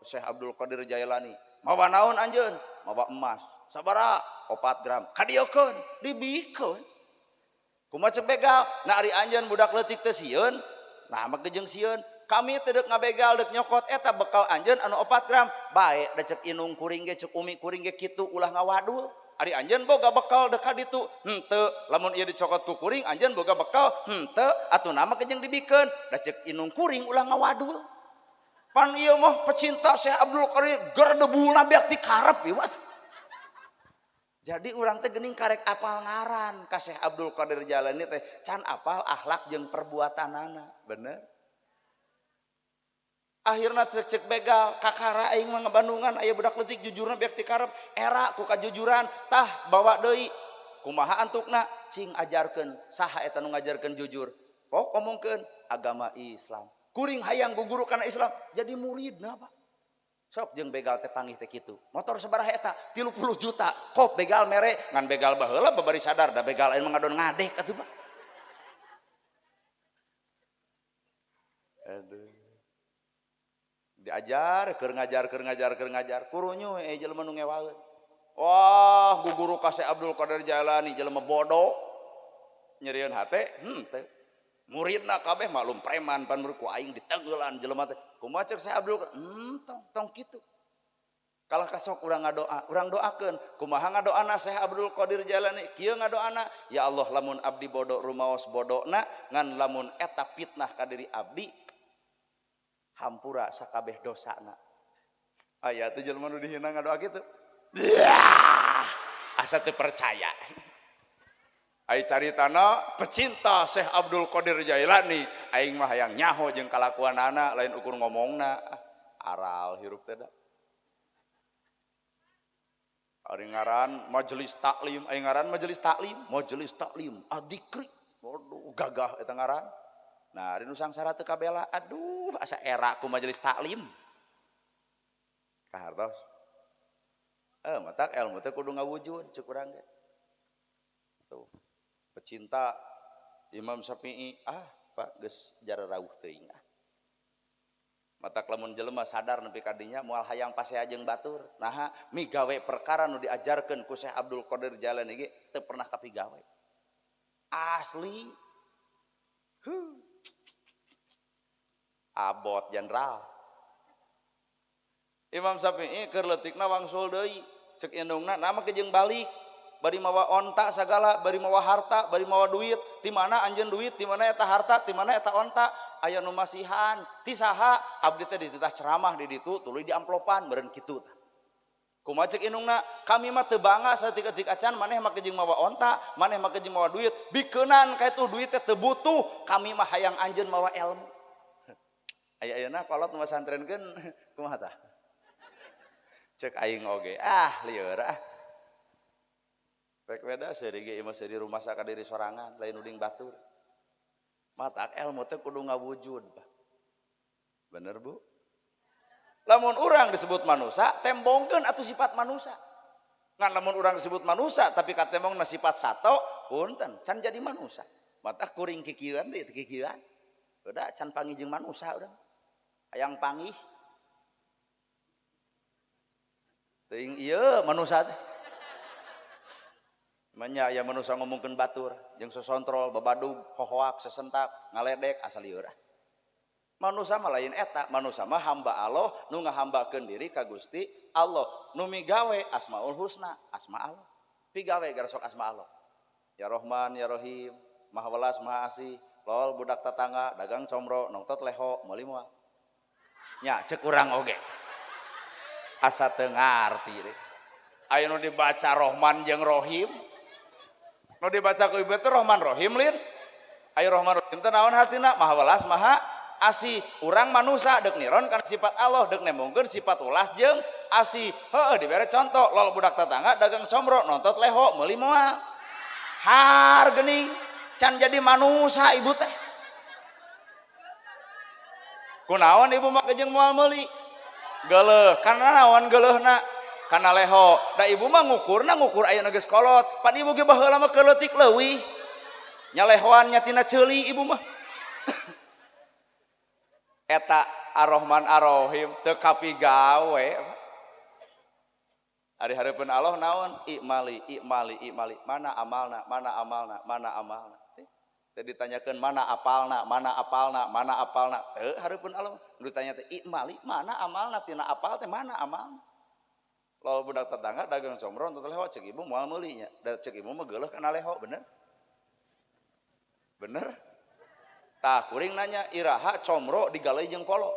Speaker 1: Syekh Abdul Qadir Jailani mawa naon anjeun mawa emas sabaraha 4 gram kadiekeun dibikeun kumaha ceuk begal na ari anjeun budak leutik teh sieun nah mah jeung sieun kami teh deuk ngabegal deuk nyokot eta bekal anjeun anu 4 gram bae da ceuk inung kuring ge ceuk umi kuring ge kitu ulah ngawadul ari anjeun boga bekal deuk ka ditu henteu lamun ieu dicokot ku kuring anjeun boga bekal henteu atuh nama ke jeung dibikeun da ceuk inung kuring ulah ngawadul pan ieu mah pecinta Syekh Abdul Qadir ger debulna beak ti karep ieu mah jadi urang teh geuning karek apal ngaran ka Syekh Abdul Qadir Jailani teh can apal akhlak jeung perbuatanana bener akhirna cek begal kakara aing mah ngabandungan aya budak leutik jujurna beak ti karep era ku kajujuran tah bawa deui kumaha antukna cing ajarkeun saha eta nu ngajarkeun jujur pok omongkeun agama Islam kuring hayang guguru kana Islam jadi muridna Pak sok jeung begal teh panggih teh kitu motor sabaraha eta 30 juta kop begal mere ngan begal baheula babari sadar da begal aya ngadon ngadek atuh Pak aduh diajar keur ngajar kurunya jelema nu ngewaeun wah guguru ka Syekh Abdul Qadir Jailani jelema bodoh nyerieun hate teh muridna kabeh maklum preman pan ku aing ditenggelan jelema teh kumaha cek Syekh Abdul tong kitu kalah kasok urang ngadoa urang doakeun kumaha ngadoana Syekh Abdul Qadir Jailani kieu ngadoana ya Allah lamun abdi bodoh rumaos bodona ngan lamun eta fitnah ka diri abdi hampura sakabeh dosana aya teh jelema nu dihina ngadoa kitu asa teu percaya ai caritana pecinta Syekh Abdul Qadir Jailani aing mah hayang nyaho jeung kalakuanana lain ukur ngomongna aral hirup teh da ari ngaran majelis taklim aing ngaran majelis taklim adzikri waduh gagah eta ngaran nah ari nu sangsara teu kabela aduh asa era ku majelis taklim kahartos matak ilmu teh kudu ngawujud ceuk urang ge tuh pecinta Imam Syafi'i Pak geus jara rawuh teuing matak lamun jelema sadar nepi ka dinya moal hayang pasea jeung batur naha migawe perkara nu diajarkeun ku Syekh Abdul Qadir Jailani ge teu pernah kapigawe asli abot jenderal Imam Syafi'i keur leutikna wangsul deui ceuk indungna nama ke jeung balik bari mawa onta sagala bari mawa harta bari mawa duit ti mana anjeun duit ti mana eta harta ti mana eta onta aya nu masihan ti saha abdi teh dititah ceramah di ditu tuluy di amplopan meureun kitu kumaha ceuk indungna kami mah teu bangga saeutik-eutik acan maneh make jeung mawa onta maneh make jeung mawa duit bikeunan ka itu duit teh teu butuh kami mah hayang anjeun mawa ilmu aya-ayeuna kolot nu santrenkeun kumaha tah cek aing oge lieur rek beda seuri ge imah seuri rumah saka diri sorangan lain uding batur matak ilmu teh kudu ngawujud bener Bu lamun urang disebut manusia tembongkeun atuh sifat manusia ngan lamun urang disebut manusia tapi katembongna sifat sato punten can jadi manusia matak kuring kikieuan deui teu kikieuan udah can panggih jeung manusia urang hayang panggih teuing ieu manusia teh manya aya manusia ngomongkeun batur jeung sosontrol babadug hohoak sesentak ngaledek asal lieur manusia mah lain eta manusia mah hamba Allah nu ngahambakeun diri ka Gusti Allah nu migawe asmaul husna asma Allah pigawe gara sok asma Allah ya Rahman ya Rahim maha welas maha asih lol budak tetangga dagang comro nongtot leho meuli moal nya ceuk urang oge asa teu ngarti deui aya nu dibaca Rahman jeung Rahim nu dibaca ku ieu teh Rahman Rahim lin aya Rahman Rahim teh naon hartina maha welas maha asih urang manusia deuk niron kana sifat Allah deuk nemongkeun sifat welas jeung asih heueuh dibere contoh lol budak tetangga dagang comro nontot leho meuli moal har geuning can jadi manusia ibu teh kunaon ibu mah jeung moal meuli geuleuh kana naon geuleuhna kana leho da ibu mah ngukur aya nu geus kolot pan ibu ge baheula mah keleutik leuwih nya lehoan nya tina ceuli ibu mah eta Ar-Rahman Ar-Rahim teu kapigawe ari hareupeun Allah naon i'mali mana amalna teu ditanyakeun mana apalna teu hareupeun Allah ditanya teh i'mali mana amalna tina apal teh mana amalna lalu budak tetangga dagang comro untuk leho cek ibu moal meuli nya da cek ibu mah geuleuh kana leho bener tah kuring nanya iraha comro digalai jeung polo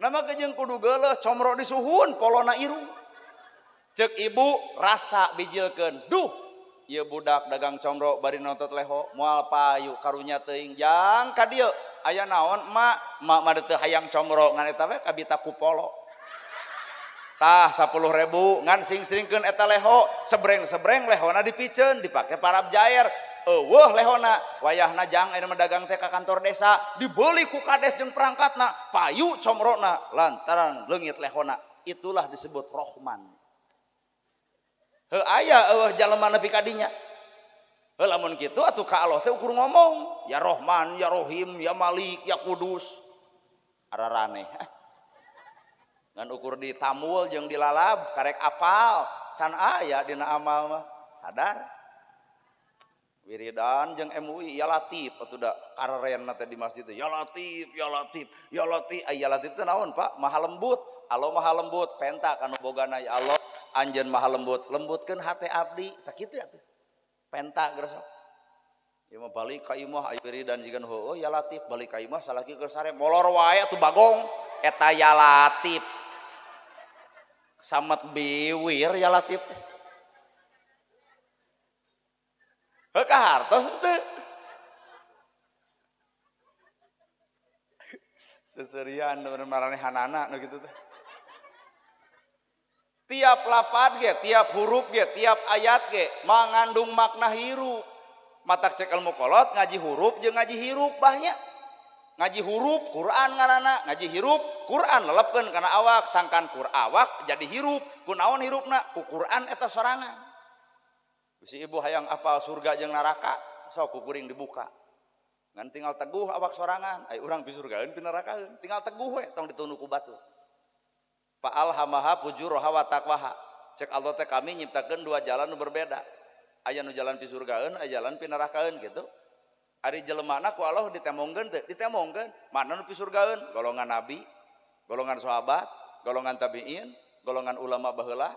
Speaker 1: nama ke jeung kudu geuleuh comro disuhun polona irung cek ibu rasa bijilkeun duh ieu budak dagang comro bari nontot leho moal payu karunya teuing jang ka dieu aya naon mak mah teu hayang comro ngan eta we kabita ku polo tah 10.000 ngan sing-singkeun eta leho sebreng-sebreng lehona dipiceun dipake parab jair eueuh lehona wayahna jang aya dagang teh ka kantor desa dibeli ku kades jeung perangkatna payu comrona lantaran leungit lehona itulah disebut rohman heuh aya eueuh jalema nepi ka dinya heuh lamun kitu atuh ka Allah teh ukur ngomong ya Rohman ya Rohim ya Malik ya Kudus araraneh ngan ukur di tamul jeung dilalab karek apal can aya dina amal mah sadar wiridan jeung MUI ya Latif atuh da karerenna teh di masjid teh ya Latif ya Latif ya Latif aya Latif teh naon Pak maha lembut Allah maha lembut penta kanu bogana ya Allah anjeun maha lembut lembutkeun hate abdi tah kitu atuh penta geus ieu mah balik ka imah aya wiridan jigan heueuh ya Latif balik ka imah salaki keur sare molor wae atuh bagong eta ya Latif samet biwir ya Latif heuh kahartos teu seserian maranehanana nu kitu teh tiap lapad ge tiap huruf ge tiap ayat ge mangandung makna hirup matak cek ilmu kolot ngaji huruf jeung ngaji hirup bahnya ngaji huruf Quran ngaranna ngaji hirup Quran lelepkeun kana awak sangkan awak jadi hirup kunaon hirupna ku Quran eta sorangan si ibu hayang apal surga jeung neraka sok ku kuring dibuka ngan tinggal teguh awak sorangan ai urang pi surgaeun pi nerakaeun tinggal teguh we tong ditunu ku batur fa alhamaha fujuraha wa taqwaha cek Allah teh kami nyiptakeun dua jalan nu berbeda aya nu jalan pi surgaeun aya jalan pi nerakaeun gitu ari jelemana ku Allah ditemongkeun teu ditemongkeun mana nu pi surgaeun golongan nabi golongan sahabat golongan tabiin golongan ulama baheula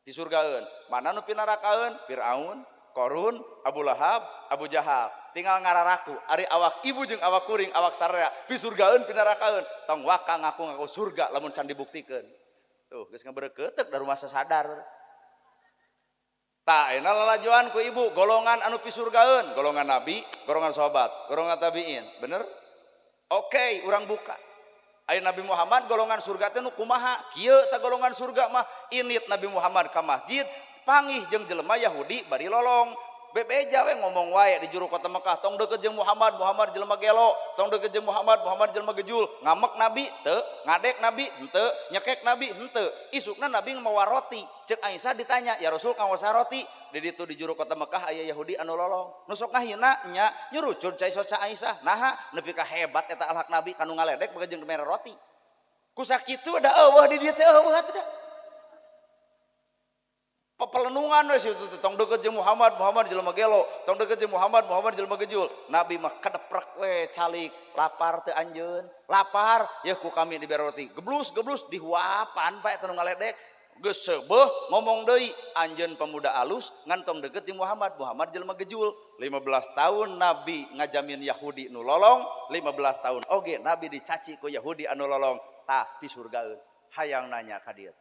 Speaker 1: di surgaeun mana nu pi nerakaeun Firaun Korun Abu Lahab Abu Jahal tinggal ngararaku ari awak ibu jeung awak kuring awak sarea pi surgaeun pi nerakaeun tong waka ngaku surga lamun can dibuktikeun tuh geus ngabeureukeuteup da rumah sadar tah euna lalajoan ku ibu golongan anu pi surgaeun golongan nabi golongan sahabat golongan tabiin bener oke urang buka aya Nabi Muhammad golongan surga teh nu kumaha kieu tah golongan surga mah init Nabi Muhammad ka masjid panggih jeung jelema Yahudi bari lolong bebeja we ngomong wae di juru kota Mekah tong deukeut jeung Muhammad jelema gelo tong deukeut jeung Muhammad jelema gejul ngamek nabi teu ngadek nabi henteu nyekek nabi henteu isukna nabi mawa roti ceuk Aisyah ditanya ya Rasul ngaosa roti di ditu di juru kota Mekah aya Yahudi anu lolong nu sok ngahina nya nyurucun cai soca Aisyah naha nepi ka hebat eta alhak nabi kanu ngaledek bage jeung mere roti ku sakitu da eueuh di dieu teh eueuh atuh da pepelenungan we situ tong deukeut jeung Muhammad jelema gelo tong deukeut jeung Muhammad jelema gejul nabi mah kadeprek we calik lapar teu anjeun lapar ya ku kami dibere roti geblus dihuapan bae teu ngaledek geus seubeuh ngomong deui anjeun pemuda alus ngan tong deukeut jeung Muhammad jelema gejul 15 tahun nabi ngajamin Yahudi nu lolong 15 tahun oge nabi dicaci ku Yahudi anu lolong tah pi surgaeun hayang nanya ka dieu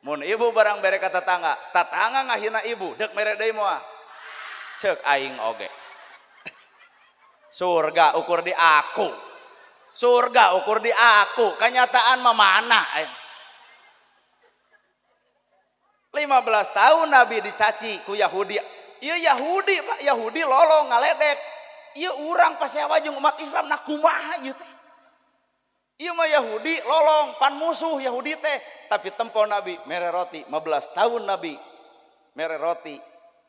Speaker 1: mun ibu barang bere ka tetangga ngahina ibu dek mere deui moal ceuk aing oge surga ukur di aku kenyataan mah mana 15 tahun nabi dicaci ku Yahudi ieu Yahudi Pak Yahudi lolong ngaledek ieu urang pasewa jeung umat Islam nah kumaha ieu teh ieu mah Yahudi lolong pan musuh Yahudi teh tapi tempo nabi mere roti 15 tahun nabi mere roti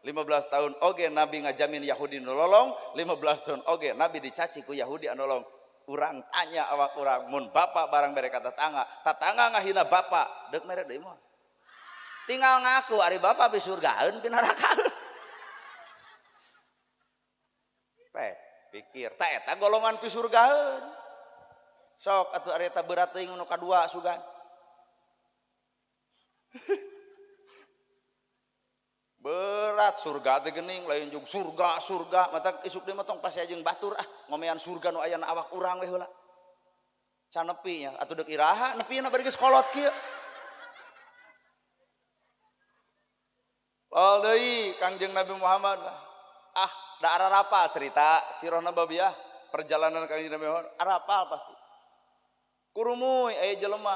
Speaker 1: 15 tahun oge nabi ngajamin Yahudi nu lolong 15 tahun oge nabi dicaci ku Yahudi anu lolong urang tanya awak urang mun bapak barang bere ka tetangga ngahina bapak deuk mere deui moal tinggal ngaku ari bapak pi surgaeun pi nerakaeun pikir tah eta golongan pi surgaeun sok atuh ari eta berat teuing nu kadua sugan berat surga teh geuning lain jeung surga mata isuk deui mah tong pasea jeung batur ngomean surga nu aya na awak urang we heula can nepi nya atuh deuk iraha nepina bari geus kolot kieu lol deui Kangjeng Nabi Muhammad da ararapal cerita sirah nabawiyah perjalanan Kangjeng Nabi Muhammad arapal pasti kurumuy aya jelema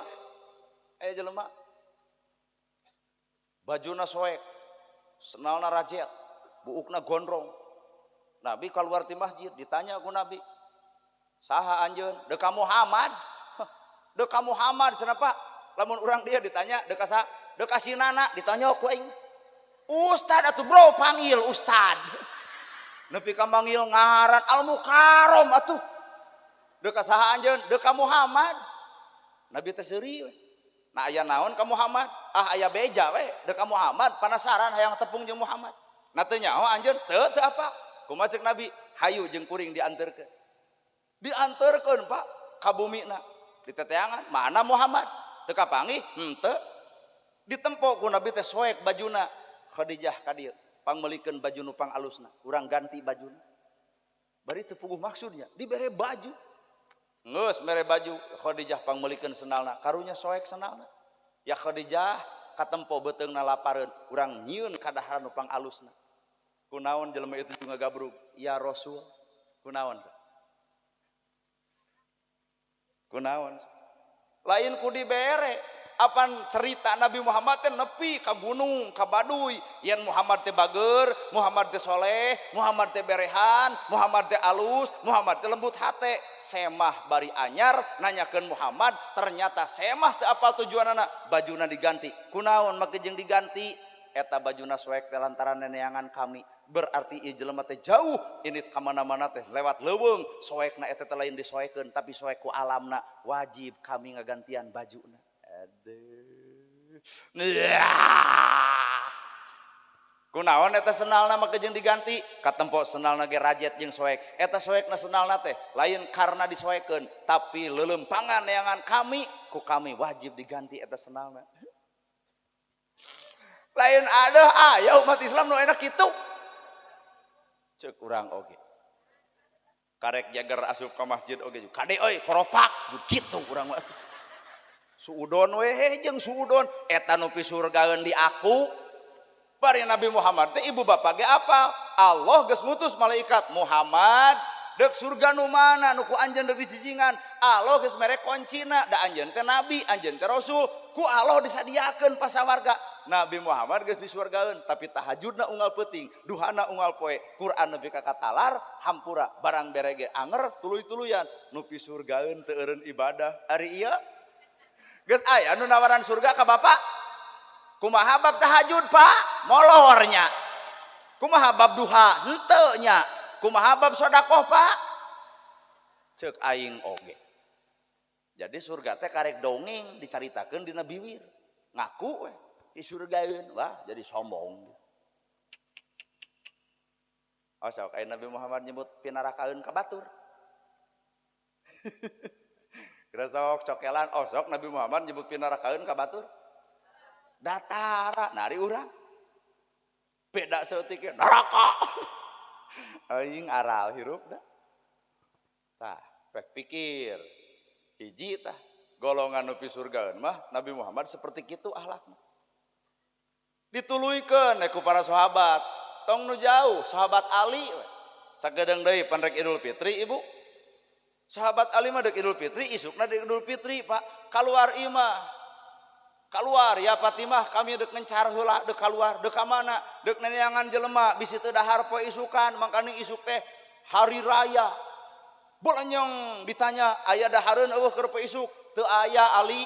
Speaker 1: bajuna soek, senalna rajel, buukna gondrong. Nabi keluar di masjid, ditanya ku Nabi, saha anjeun? Deka Muhammad. Deka Muhammad, kenapa? Lamun urang dia ditanya, deka sa? Deka sinana, ditanya ku aing. Ustad atuh bro, panggil Ustad. Nepi ka manggil ngaran Al-Mukarram atuh. Deka saha anjeun? Deka Muhammad. Nabi teh seuri we. Nah aya naon ka Muhammad? Ah aya beja we, deka Muhammad, penasaran hayang tepung jeung Muhammad. Na teu nyaho anjeun? Teu apa? Kumaha ceuk Nabi? Hayu jeung kuring dianterkeun. Dianterkeun Pak ka bumina. Diteteangan, mana Muhammad? Teu kapanggih? Henteu. Ditempo ku Nabi teh soek bajuna. Khadijah ka dieu, pangmelikeun baju nu pang alusna. Urang ganti bajuna. Bari teu puguh maksudnya, dibere baju. Geus mere baju, Khadijah pangmelikeun sendalna, karunya soek sendalna. Ya Khadijah katempo beuteungna lapareun, urang nyieun kadaharan nu pang alusna. Kunaon jelema itu juga gabrug? Ya Rasul. Kunaon? Kunaon? Lain ku dibere. Apan cerita Nabi Muhammad teh nepi ka gunung, ka baduy. Yen Muhammad teh bager, Muhammad teh soleh, Muhammad teh berehan, Muhammad teh alus, Muhammad teh lembut hate. Semah bari anyar nanyakeun Muhammad, ternyata semah teh apal tujuanana, bajuna diganti. Kunaon make jeung diganti? Eta bajuna soek teh lantaran neneangan kami. Berarti ieu jelema teh jauh ini ka mana-mana teh lewat leuweung, soekna eta teh lain disoekeun tapi soek ku alamna, wajib kami ngagantian bajuna. Aduh. Kunaon eta senalna make jeung diganti? Katempo senalna ge rajet jeung soek. Eta soekna senalna teh lain karena disoekeun, tapi leuleumpangan neangan kami, ku kami wajib diganti eta senalna. Lain ada aya umat Islam nu enak kitu. Ceuk urang oge. Karek jager asup ka masjid oge juga. Kade euy koropak kitu urang mah. Suudon we jeung suudon eta nu pisurgaeun di aku. Bari Nabi Muhammad teh ibu bapak ge apa? Allah geus ngutus malaikat Muhammad deuk surga nu mana nu ku anjeun deuk dijijingan. Allah geus mere kuncina da anjeun teh nabi, anjeun teh rasul, ku Allah disadiakeun pasawarga. Nabi Muhammad geus pisurgaeun tapi tahajudna unggal peuting, duhana unggal poe, Quran nepi ka katalar, hampura barang berege anger tuluy-tuluyan, nu pisurgaeun teu eureun ibadah. Ari ieu geus aya nu nawaran surga ka Bapak? Kumaha bab tahajud Pak? Molornya. Kumaha bab duha? Henteu nya. Kumaha bab sedekah Pak? Ceuk aing oge. Jadi surga teh karek dongeng dicaritakeun dina biwir. Ngaku we disurgaeun, wah jadi sombong. Oh sok aya Nabi Muhammad nyebut pinarakaeun ka batur. Kira sok cokelan, oh sok Nabi Muhammad nyebut pinarakaeun ka batur. Datara nari urang. Beda seutik neraka. Aing aral hirup dah. Tah, pek pikir. Hiji tah golongan nu pisurgaeun mah Nabi Muhammad seperti kitu akhlakna. Dituluykeun ku para sahabat. Tong nu jauh, sahabat Ali. Sagedeung deui pan rek Idul Fitri Ibu. Sahabat Ali mah deuk Idul Fitri, isukna deuk Idul Fitri, Pak. Kaluar imah. Keluar ya Fatimah kami dek ngencar heula dek keluar dek ka mana dek neneangan jelema bisi teu dahar poe isukan mangkana isuk teh hari raya bolanyong ditanya aya dahareun eueuh keur poe isuk teu aya Ali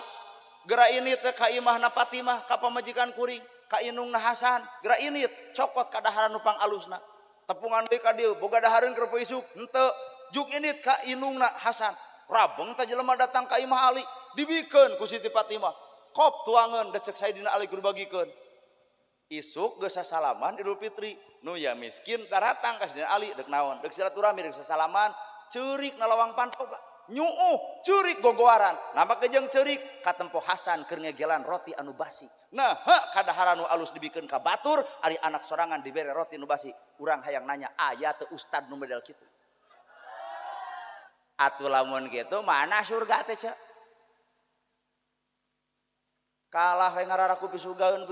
Speaker 1: geura ini teh ka imahna Fatimah ka pamajikan kuring ka inungna Hasan geura ini cokot ka daharan nu pang alusna tepungan deui ka dieu boga dahareun keur poe isuk henteu juk ini ka inungna Hasan rabeng teh jelema datang ka imah Ali dibikeun ku Siti Fatimah kop tuangan decek Sayyidina Ali kudu bagikeun isuk geus sasalaman Idul Fitri nu ya miskin daratang ka Sayyidina Ali deuk naon deuk silaturahmi deuk sasalaman ceurik na lawang pantau nyuuh ceurik gogoaran nama kejeng ceurik katempo Hasan keur ngegelan roti anu basi nah kadaharan nu alus dibikeun ka batur ari anak sorangan dibere roti nu basi urang hayang nanya aya teu ustad nu model kitu atuh lamun kitu mana surga teh ce kalah we ngararaku pisurgaeun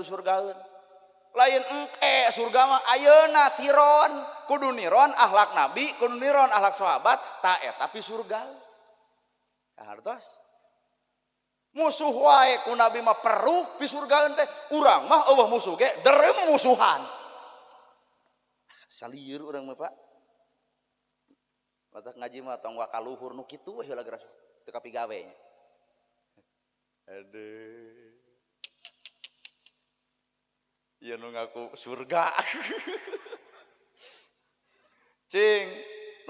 Speaker 1: lain engke surga mah ayeuna tiron kudu niron akhlak nabi kudu niron akhlak sahabat ta eta pisurga hartos musuh wae ku nabi mah perlu pi surgaeun teh urang mah eueuh musuh ge derem musuhan salieur urang mah Pak matak ngaji mah tong wakaluhur nu kitu we heula geus teu kapigawe nya aduh ieu nu ngaku surga cing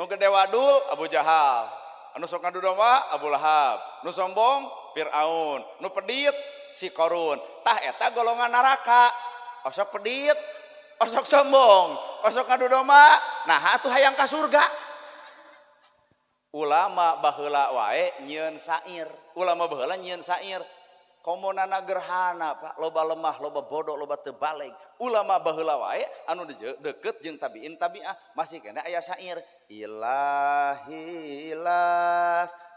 Speaker 1: nu gede wadul Abu Jahal anu sok ngadu domba Abu Lahab nu sombong Firaun nu pedit si Qarun tah eta golongan neraka osok pedit osok sombong osok ngadu domba nah atuh hayang ka surga ulama baheula wae nyieun sair ulama baheula nyieun sair komonana gerhana Pak loba lemah loba bodoh loba teu baleg ulama baheula wae anu deukeut jeung tabiin tabi'ah masih kena aya sair ilahilas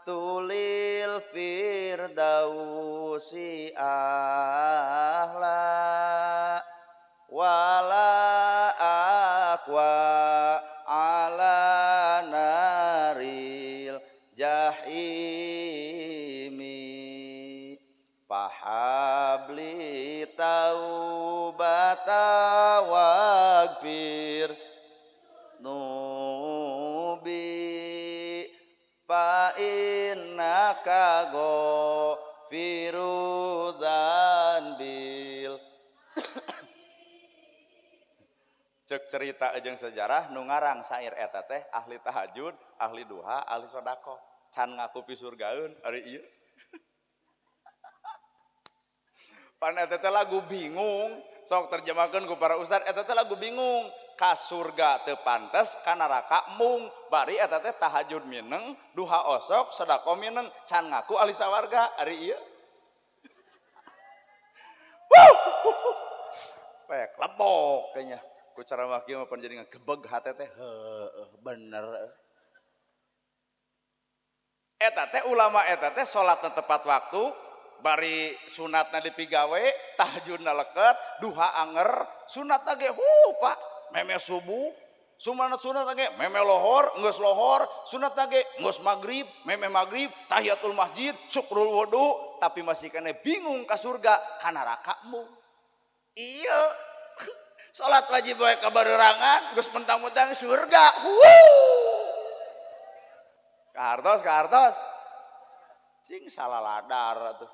Speaker 1: tulil firdausi ahla wala aqwa ala naril jahimi pahabli taubata wagfir nubi fa innaka ghafirudhan bil cek cerita jeung sejarah nu ngarang sair eta teh ahli tahajud ahli duha ahli sodako can ngaku pi surgaeun ari ieu pan eta teh lagu bingung sok terjemahkeun ku para ustad eta teh lagu bingung ka surga teu pantes ka neraka mung bari eta teh tahajud mineng duha osok sodako mineng can ngaku ahli sawarga ari ieu pek lebok kayaknya ku cara wakil mah jadi ngegebeg hate teh heuh bener eta teh ulama eta teh salatna tepat waktu bari sunatna dipigawe tahajudna leukeut duha anger sunatna ge Pak meme subuh sumana sunat ge meme lohor geus lohor sunatna ge geus magrib meme magrib tahiyatul masjid syukrul wudu tapi masih kene bingung ka surga ka neraka mu iya salat wajib wae kabarerangan geus mentang-mentang surga kahartos cing salah ladar atuh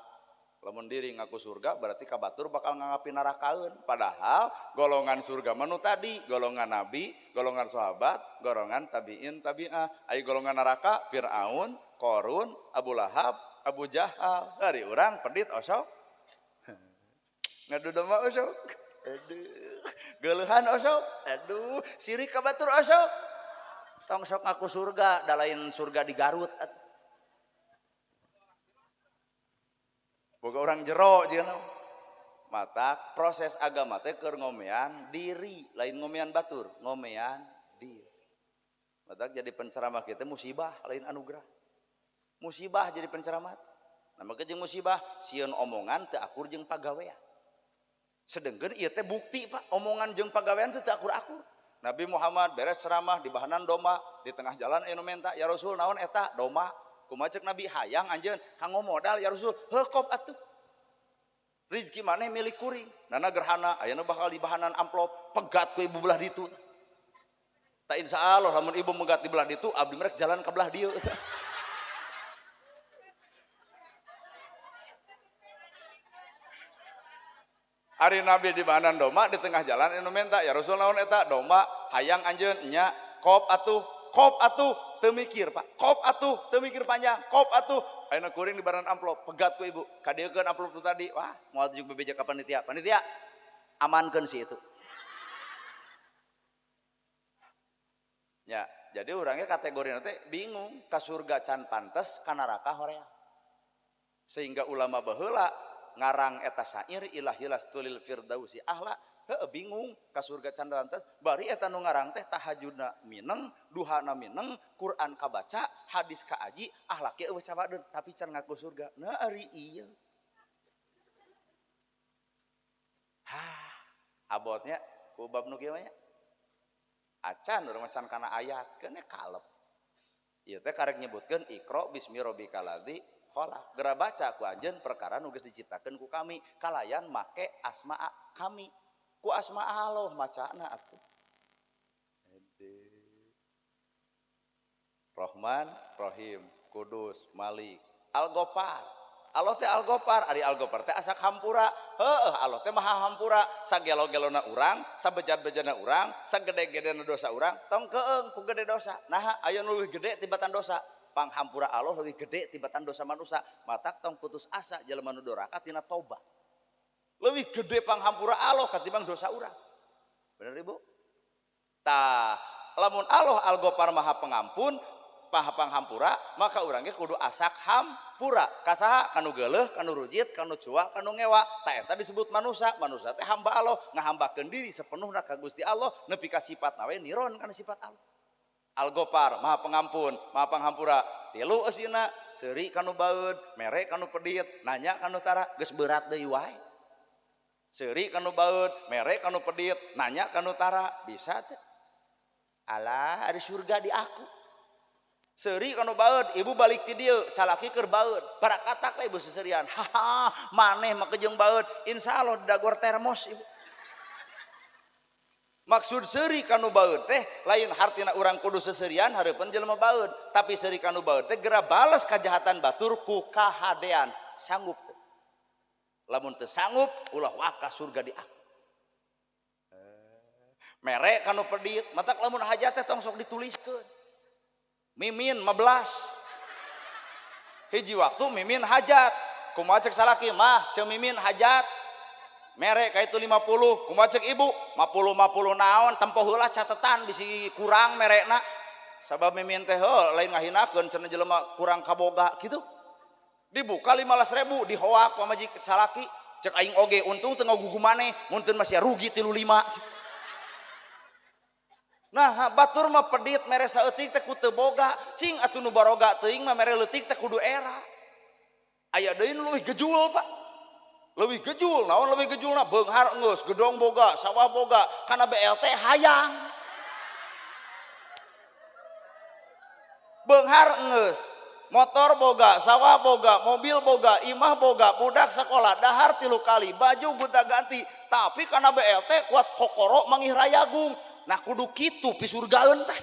Speaker 1: lamun diri ngaku surga berarti kabatur bakal ngangapin nerakaeun padahal golongan surga manu tadi golongan nabi golongan sahabat golongan tabiin tabi'ah aya golongan neraka Firaun Qarun Abu Lahab Abu Jahal dari urang pedit osok ngadu domba osok aduh geuleuhan osok aduh sirik kabatur osok tong sok ngaku surga da lain surga di Garut boga orang jero jeung matak proses agama teh keur ngomean diri lain ngomean batur ngomean diri matak jadi penceramah kita musibah lain anugerah musibah jadi penceramah nah maka jeung musibah sieun omongan teu akur jeung pagawean sedengkeun ieu teh bukti Pak omongan jeung pagawean teu akur-akur Nabi Muhammad beres ceramah di bahanan domba di tengah jalan anu minta ya Rasul naon eta domba kumaha ceuk Nabi hayang anjeun kanggo modal ya Rasul heuh atuh rezeki maneh milik kuring nana gerhana ayeuna bakal di bahanan amplop pegat ku ibu belah ditu tak insyaallah lamun ibu megat di belah ditu abdi merek jalan ke belah dieu Ari Nabi di bahanan domba di tengah jalan anu minta ya Rasul naon eta domba hayang anjeun nya kop atuh teu mikir Pak kop atuh teu mikir panjang kop atuh ayeuna kuring di bahanan amplop pegat ku ibu kadiekeun amplop tu tadi wah moal juk bebeja ka panitia amankeun si itu ya jadi orangnya kategori nanti bingung ka surga can pantes ka neraka horeang sehingga ulama baheula ngarang eta syair ilahilas tulil firdausi ahla heuh bingung ka surga can pantes bari eta nu ngarang teh tahajudna mineng duhana mineng Quran kabaca hadis kaaji ahlak ge eueuh cabadeun tapi can ngaku surga nah ari ieu abotnya ku bab nu kieu nya acan urang macan kana ayat keun kalep ieu teh karek nyebutkeun iqra bismi rabbikal ladzi khalaq geura baca ku anjeun perkara nu geus diciptakeun ku kami kalayan make asma kami ku asma Allah macana atuh Rahman Rahim Kudus Malik Al-Ghafar Allah teh Al-Ghafar ari Al-Ghafar teh asa hampura heuh Allah teh maha hampura sagelo-gelona urang sabejat-bejana urang sagede-gedena dosa urang tong keung ku gede dosa nah aya nu leuwih gede tibatan dosa panghampura Allah leuwih gede tibatan dosa manusia matak tong putus asa jelema nu duraka tina tobat leuwih gede panghampura Allah katimbang dosa urang bener Ibu tah lamun Allah Al-Ghafar maha pengampun maha panghampura maka urang ge kudu asak hampura kasaha kanu geuleuh kanu rujit kanu cuak kanu ngewa ta eta disebut manusia manusia teh hamba Allah ngahambakeun diri sapenuhna ka Gusti Allah nepi ka sifatna we niron kana sifat Allah Al-Ghafar maha pengampun maha panghampura tilu eusina seuri kanu baeud mere kanu pedit nanya kanu tara geus berat deui wae seuri kanu baeud mere kanu pedit nanya kanu tara bisa teh alah ari surga di aku seuri kanu baeud ibu balik ti dieu salaki keur baeud barakatak ibu seserian haha maneh mah kejeung baeud insyaallah didagor termos ibu maksud seuri kanu baeud teh lain hartina urang kudu seserian hareupeun jelema baeud tapi seuri kanu baeud teh geura bales kajahatan batur ku kahadean sanggup teh lamun teu sanggup ulah waka surga di aku mere kanu pedit matak lamun hajat teh tong sok dituliskeun mimin 15 hiji waktu mimin hajat kumaha cek salaki mah ceu mimin hajat mere ka itu 50 kumaha cek ibu 50 naon tempo heula catetan bisi kurang merena sabab mimin teh lain ngahinakeun cenah jelema kurang kaboga kitu dibuka 15.000 dihoak pamajik salaki cek aing oge untung teu ngagugu maneh mun teu masih rugi 35 gitu. Nah batur mah pedit mere saeutik teh ku teu boga cing atuh nu baroga teuing mah mere leutik teh kudu era aya deui nu leuwih gejul Pak leuwih gejul naon leuwih gejulna beunghar geus gedong boga sawah boga kana BLT hayang beunghar geus motor boga sawah boga mobil boga imah boga budak sekolah dahar 3 kali baju buta ganti tapi kana BLT kuat kokoro mangih rayagung nah kudu kitu pi surgaeun teh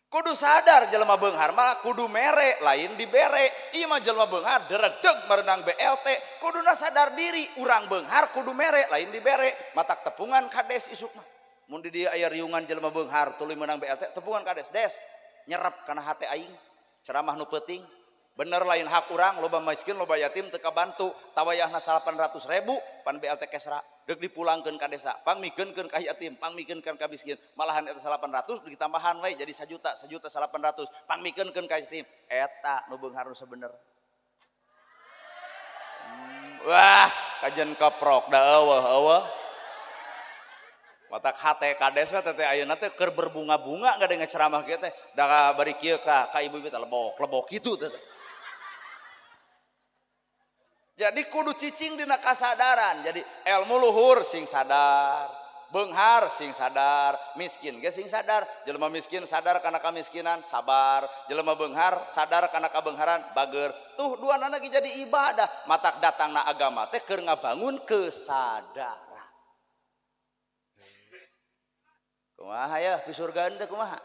Speaker 1: kudu sadar jelema beunghar mah kudu mere lain dibere ieu mah jelema beunghar deregdeg merenang BLT kuduna sadar diri urang beunghar kudu mere lain dibere matak tepungan kades isukna mun di dieu aya riungan jelema beunghar tuluy meunang BLT tepungan kades des nyerep kana hate aing ceramah nu peuting bener lain hak urang loba miskin loba yatim teu kabantu tawayahna 800.000 pan BLT kesra deuk dipulangkeun ka desa pangmikeunkeun ka yatim pangmikeunkeun ka miskin malahan eta 800 ditambahan we jadi 1 juta 800 pangmikeunkeun ka yatim eta nu beunghar nu sabener wah kajen keprok da eueuh matak hate kades teh ayeuna teh keur berbunga-bunga gadeng ceramah kieu teh da bari kieu ka ibu-ibu teh lebok kitu teh jadi kudu cicing dina kasadaran jadi ilmu luhur sing sadar beunghar sing sadar miskin ge sing sadar jelema miskin sadar kana kamiskinan sabar jelema beunghar sadar kana kabeungharan bageur tuh duanana ge jadi ibadah matak datangna agama teh keur ngabangun kesadaran kumaha ya pi surgaan teh kumaha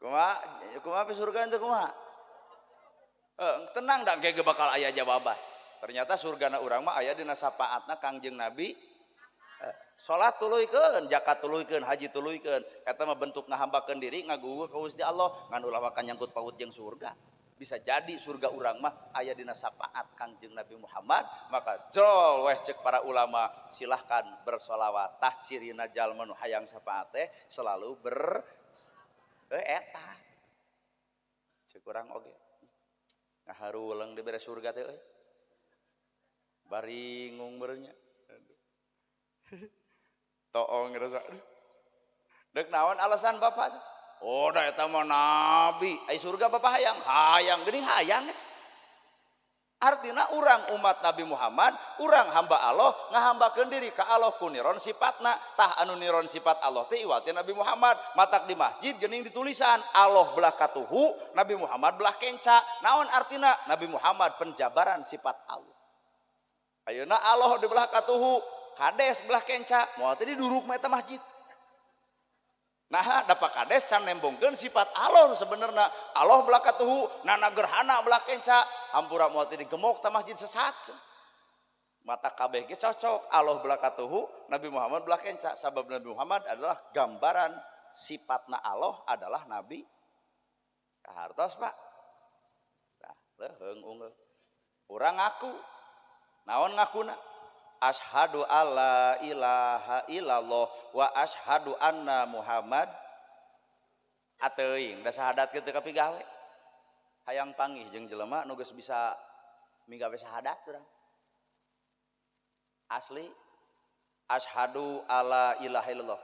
Speaker 1: kumaha pi surgaan teh kumaha tenang dah ge bakal aya jawaban ternyata surgana urang mah aya dina sapaatna Kangjeng Nabi salat tuluykeun zakat tuluykeun haji tuluykeun eta mah bentuk ngahambakeun diri ngagugu ka Gusti Allah ngan ulah wakan nyangkut paut jeung surga bisa jadi surga urang mah aya dina sapaat Kangjeng Nabi Muhammad maka jol weh cek para ulama silahkan bersolawat tah cirina jalma nu hayang sapaat teh selalu eta cek urang oge ngaharuleung di beres surga teh euy baringung beureunya toong ngerasa deuk naon alasan bapak oh da eta mah nabi ai surga bapak hayang geuning hayang Artinya orang umat Nabi Muhammad, orang hamba Allah ngahambakeun diri ka Allah ku niron sifatna. Tah anu niron sifat Allah teh iwati Nabi Muhammad. Matak di masjid geuning ditulisan Allah belah katuhu, Nabi Muhammad belah kenca. Naon artina? Nabi Muhammad penjabaran sifat Allah. Ayeuna Allah di belah katuhu, kades belah kenca, moal teh duduk mah eta masjid. Nah, dapat kades can nembongkeun sifat Allah sebenarnya. Allah belah katuhu, nana gerhana belah kenca, hampura moal teh digemok ta masjid sesat. Mata kabeh ge cocok, Allah belah katuhu, Nabi Muhammad belah kenca. Sabab Nabi Muhammad adalah gambaran sifatna Allah adalah Nabi. Kahartos, Pak. Nah, leheung unggul. Urang ngaku. Naon ngakuna? Asyhadu alla ilaha illallah wa asyhadu anna Muhammad ateuing da sahadat kitu kapigawe hayang panggih jeung jelema nu geus bisa migawe sahadat urang asli asyhadu alla ilaha illallah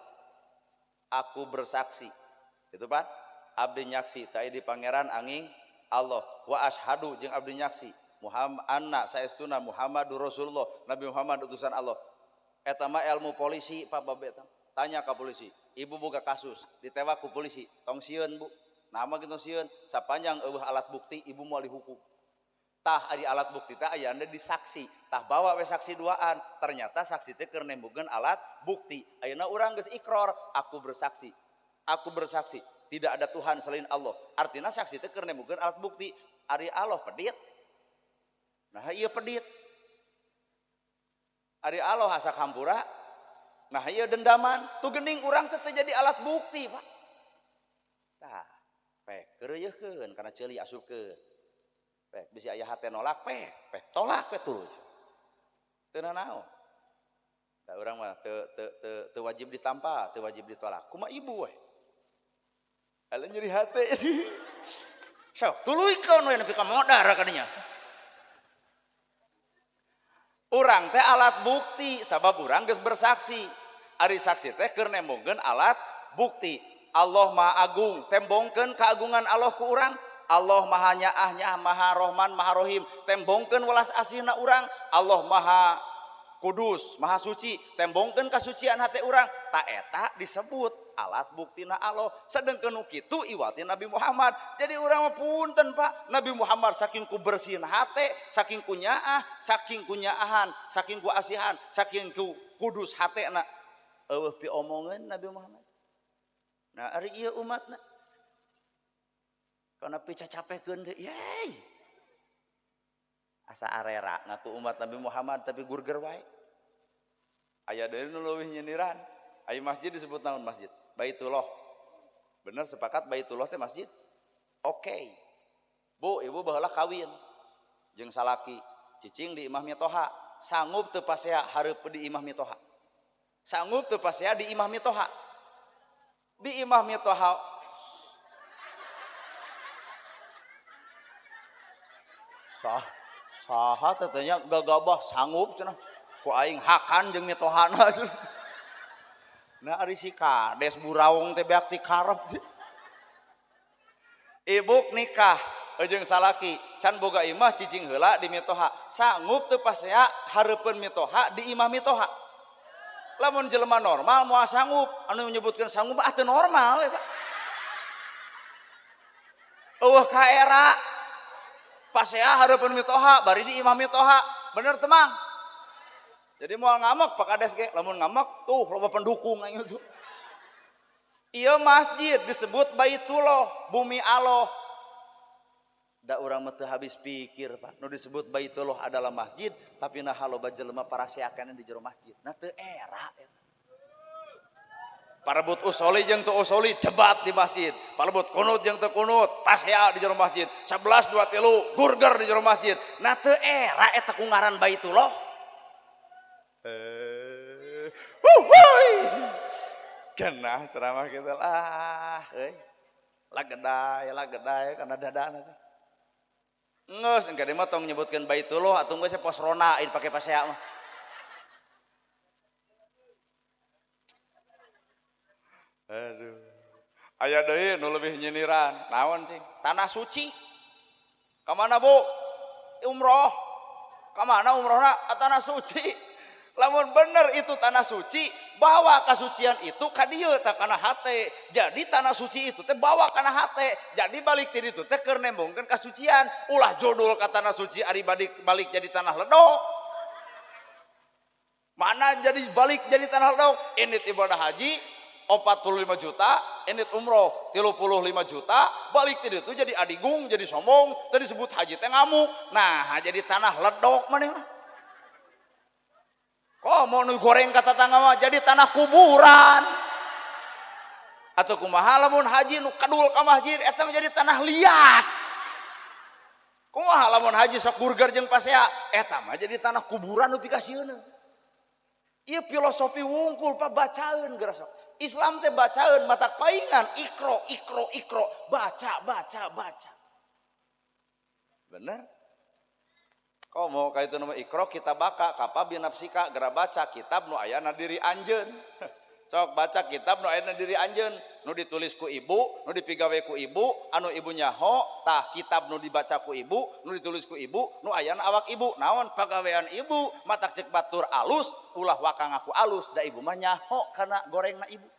Speaker 1: aku bersaksi itu Pak abdi nyaksi ta di pangeran angin Allah wa asyhadu jeung abdi nyaksi Muhammad anna saestuna Muhammadur Rasulullah Nabi Muhammad utusan Allah eta mah ilmu polisi Pak Babe tanya ke polisi ibu boga kasus ditewak ku polisi tong sieun Bu nama kitu sieun sapanjang eueuh alat bukti ibu moal dihukum tah ari alat bukti teh aya anda disaksi tah bawa we saksi duaan ternyata saksi teh keur nembugkeun alat bukti ayeuna urang geus ikror aku bersaksi tidak ada Tuhan selain Allah artinya saksi teh keur nembugkeun alat bukti ari Allah pedit. Nah iya pedit ari Allah asak hampura nah iya dendaman tu geuning urang teh jadi alat bukti Pak tah pek keureuyeun kana ceuli asupkeun pek bisi aya hate nolak pek tolak we terus teu naon da urang mah teu wajib ditampa teu wajib ditolak kumaha ibu we ala nyeri hate sok tuluykeun we nepi ka modar kadinya. Urang teh alat bukti sabab urang geus bersaksi ari saksi teh keur nembongkeun alat bukti Allah Maha Agung tembongkeun keagungan Allah ku urang Allah Maha Nyaah Maha Rohman Maha Rohim tembongkeun welas asihna urang Allah Maha Kudus Maha Suci tembongkeun kasucian hate urang ta eta disebut alat buktina Allah sedengkeun nu kitu iwati Nabi Muhammad jadi urang mah punten Pak Nabi Muhammad saking ku bersihin hate saking ku nyaah saking ku nyaahan saking ku asihan saking ku kudus hatena eueuh pi omongeun Nabi Muhammad nah ari ieu umatna kana pi cacapekeun teh yey asa arera ngaku umat Nabi Muhammad tapi gurger wae aya deui nu leuwih nyeniran aya masjid disebut naon masjid Baitullah bener sepakat Baitullah teh masjid oke. Bu ibu baheula kawin jeung salaki cicing di imah mitoha sanggup teu pasea hareup di imah mitoha sanggup teu pasea di imah mitoha saha teh tanya gagabah sanggup cenah ku aing hakan jeung mitohana nah ari si kades buraung teh beak ti karep ibuk nikah jeung salaki can boga imah cicing heula di mitoha sanggup teu pasea hareupeun mitoha di imah mitoha lamun jelema normal moal sanggup anu menyebutkeun sanggup teu normal eta eueuh ka era pasea hareupeun mitoha bari di imah mitoha bener teu Mang jadi moal ngamek Pak Kades ge lamun ngamek tuh loba pendukung anu tuh ieu masjid disebut Baitullah bumi Allah da urang mah teu habis pikir Pak nu disebut Baitullah adalah masjid tapi nah loba jelema paraseakeun di jero masjid nah teu era eta parebut usoli jeung teu usoli debat di masjid parebut kunut jeung teu kunut pasea di jero masjid 11 2 3 gurger di jero masjid nah teu era eta ku ngaran Baitullah kenah ceramah kita lah lagedai karena dadana teh geus engke mah tong nyebutkeun Baitullah atuh geus pos rona ain pake pasea mah aduh aya deui nu leuwih nyiniran naon sih tanah suci ka mana Bu umroh Kamana umrohna? Tanah suci. Lamun bener itu tanah suci, bawa kasucian itu ka dieu teh kana hate. Jadi tanah suci itu teh bawa kana hate. Jadi balik ti ditu teh keur nembongkeun kasucian. Ulah jodol ka tanah suci ari balik jadi tanah ledok. Mana jadi balik jadi tanah ledok? Init ibadah haji 45 juta, init umroh 35 juta, balik ti ditu jadi adigung, jadi sombong, tadi disebut haji teh ngamuk. Nah, jadi tanah ledok manehna. Kok mau goreng kata tangga mah jadi tanah kuburan. Atau kumaha lamun haji nu kadul ka masjid eta menjadi tanah liat. Kumaha lamun haji sok burger jeung pasea eta mah jadi tanah kuburan nu pikasieuna. Ieu filosofi wungkul Pak bacaeun geura sok. Islam teh bacaeun mata paingan ikro baca. Bener? Kau mau kaitu nama ikro kita baka kapa binapsika gera baca kitab nu aya na diri anjeun. Sok baca kitab nu aya na diri anjeun, nu ditulis ku ibu, nu dipigawe ku ibu, anu ibu nyaho, tah kitab nu dibaca ku ibu, nu ditulis ku ibu, nu aya na awak ibu. Naon pagawean ibu, matak cek batur alus, ulah wakang aku alus, da ibu mah nyaho kana gorengna ibu.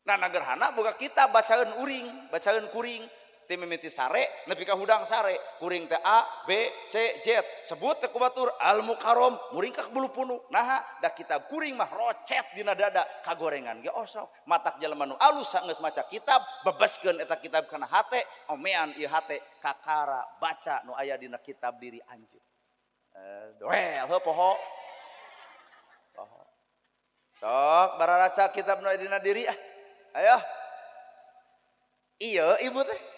Speaker 1: Nah nagerhana boga kita bacaeun uring, bacaeun kuring. Ti mimiti sare nepi ka hudang sare kuring teh A B C Z sebut teh ku batur al mukarrom muring ka bulu punu nah da kitab kuring mah rocet dina dada kagorengan ge osok matak jelema nu alus geus maca kitab bebeskeun eta kitab kana hate omean ieu hate kakara baca nu aya dina kitab diri anjeun doel heuh poho sok bararaca kitab nu aya dina diri ayo iya ibu teh.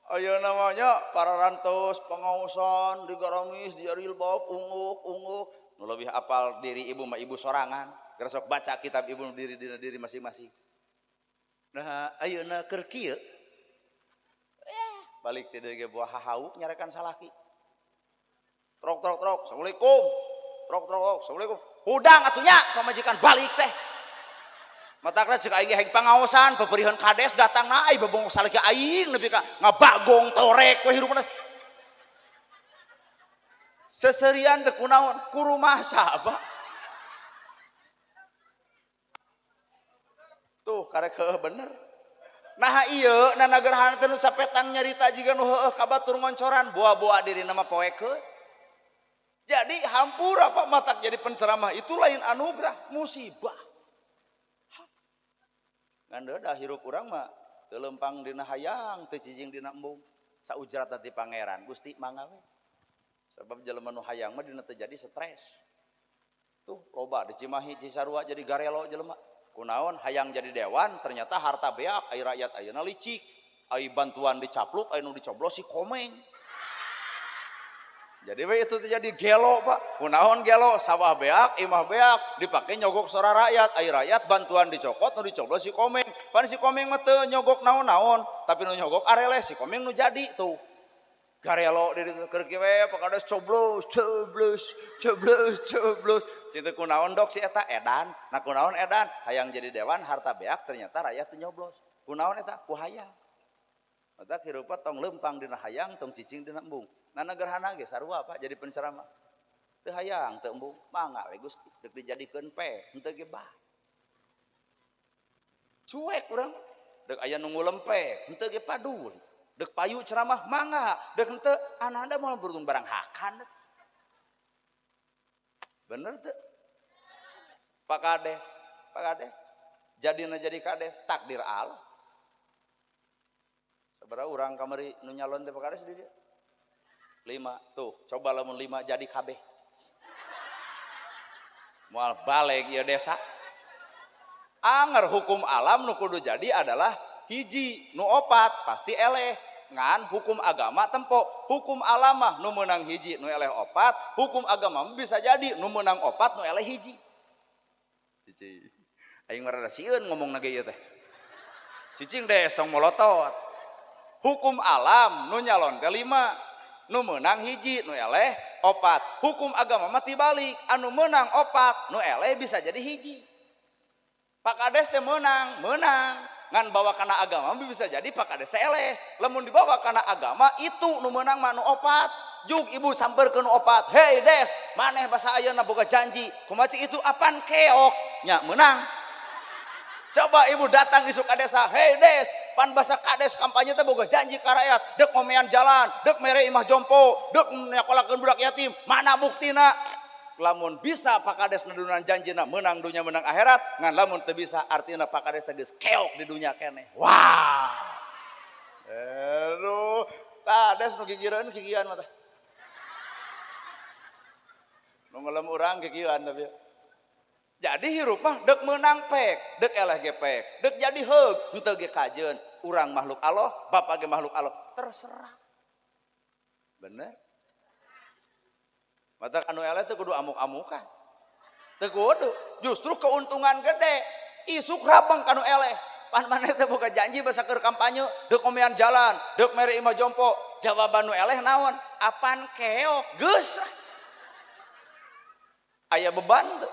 Speaker 1: Ayo namanya para rantos pengausan di garamis di arilbab unguk nu lebih apal diri ibu mah ibu sorangan geura baca kitab ibu diri masing-masing. Nah ayeuna keur kieu balik ti deui ge buah hahauk nyarekan salaki trok assalamualaikum trok assalamualaikum hudang atunya pamajikan balik teh. Matakna cek aing heng pangaosan peperihan kades datang na ai bebong salaki aing nepi ka ngabagong torek we hirupna. Seserian teh kunaon ku rumah sabah. Tuh karek heuh bener. Nah ieu na nagerhana teh nu sapetang nyarita jiga nu heueuh ka batur ngoncoran boa-boa dirina mah poekeun. Jadi hampura Pak matak jadi penceramah itu lain anugerah musibah. Ngandeuda hirup urang mah teu lempang dina hayang teu cicing dina embung saujrat ti pangeran Gusti mangga we sabab jelema nu hayang mah dina teu jadi stres tuh loba di Cimahi Cisarua jadi garelo jelema kunaon hayang jadi dewan ternyata harta beak ai rakyat ayeuna licik ai bantuan dicapluk ai nu dicoblos si komeng. Jadi we itu terjadi gelo Pak. Kunaon gelo? Sawah beak, imah beak, dipake nyogok sora rakyat. Ai rakyat bantuan dicokot nu dicoblos si komeng. Pan si komeng mah teu nyogok naon-naon, tapi nu nyogok arele si komeng nu jadi tuh. Garelo diri keur kieu we pakades coblos. Cinta kunaon dok si eta edan. Nah kunaon edan? Hayang jadi dewan harta beak ternyata rakyat teu nyoblos. Kunaon eta? Ku hayang. Mata hirupa tong lempang dina hayang, tong cicing dina embung. Nah nagerhana ge sarua Pak jadi penceramah. Teu hayang teu embung, mangga we Gusti, deuk dijadikeun pe, henteu ge bah. Cuek urang, deuk aya nu ngulempe, henteu ge paduli. Deuk payu ceramah mangga, deuk henteu ananda moal beruntung barang hakan. Bener teu? Pak Kades. Jadina jadi kades takdir Allah. Sabaraha urang kamari nu nyalon teh Pak Kades di dieu? 5 tuh coba lamun 5 jadi kabeh moal balik ieu desa anger hukum alam nu kudu jadi adalah hiji nu opat pasti eleh ngan hukum agama tempo hukum alam mah nu meunang hiji nu eleh opat hukum agama bisa jadi nu meunang opat nu eleh hiji cicing aing mah rada sieun ngomongna ge ieu teh cicing des tong molotot hukum alam nu nyalon ke 5 nu menang hiji nu eleh opat hukum agama mah tibalik anu menang opat nu eleh bisa jadi hiji Pak Kades teh menang ngan bawa kana agama bisa jadi Pak Kades teh eleh lamun dibawa kana agama itu nu menang mah nu opat juk ibu samperkeun opat, hey des maneh basa ayeuna boga janji kumaha itu apaan keok nya menang. Coba ibu datang isuk ka desa, hey des pan basa kades kampanye teh boga janji ka rakyat dek ngomean jalan dek mere imah jompo dek nyakolakeun budak yatim mana buktina. Lamun bisa pak kades nadunan janjina menang dunia menang akhirat ngan lamun teu bisa artina pak kades teh geus keok di dunia keneh. Wah aduh kades nu gigireun gigian mah teh nu ngelem urang gigian tapi jadi hirup mah dek menang pek dek eleh ge pek dek jadi heug henteu ge kajeun urang makhluk Allah bapa ge makhluk Allah terserah bener mata anu eleh teh kudu amuk-amukan teu kudu justru keuntungan gede isuk rabang kanu eleh pan maneh teh boga janji basa keur kampanye dek ngomean jalan dek mere imah jompo jawaban nu eleh naon apaan keok geus aya beban teu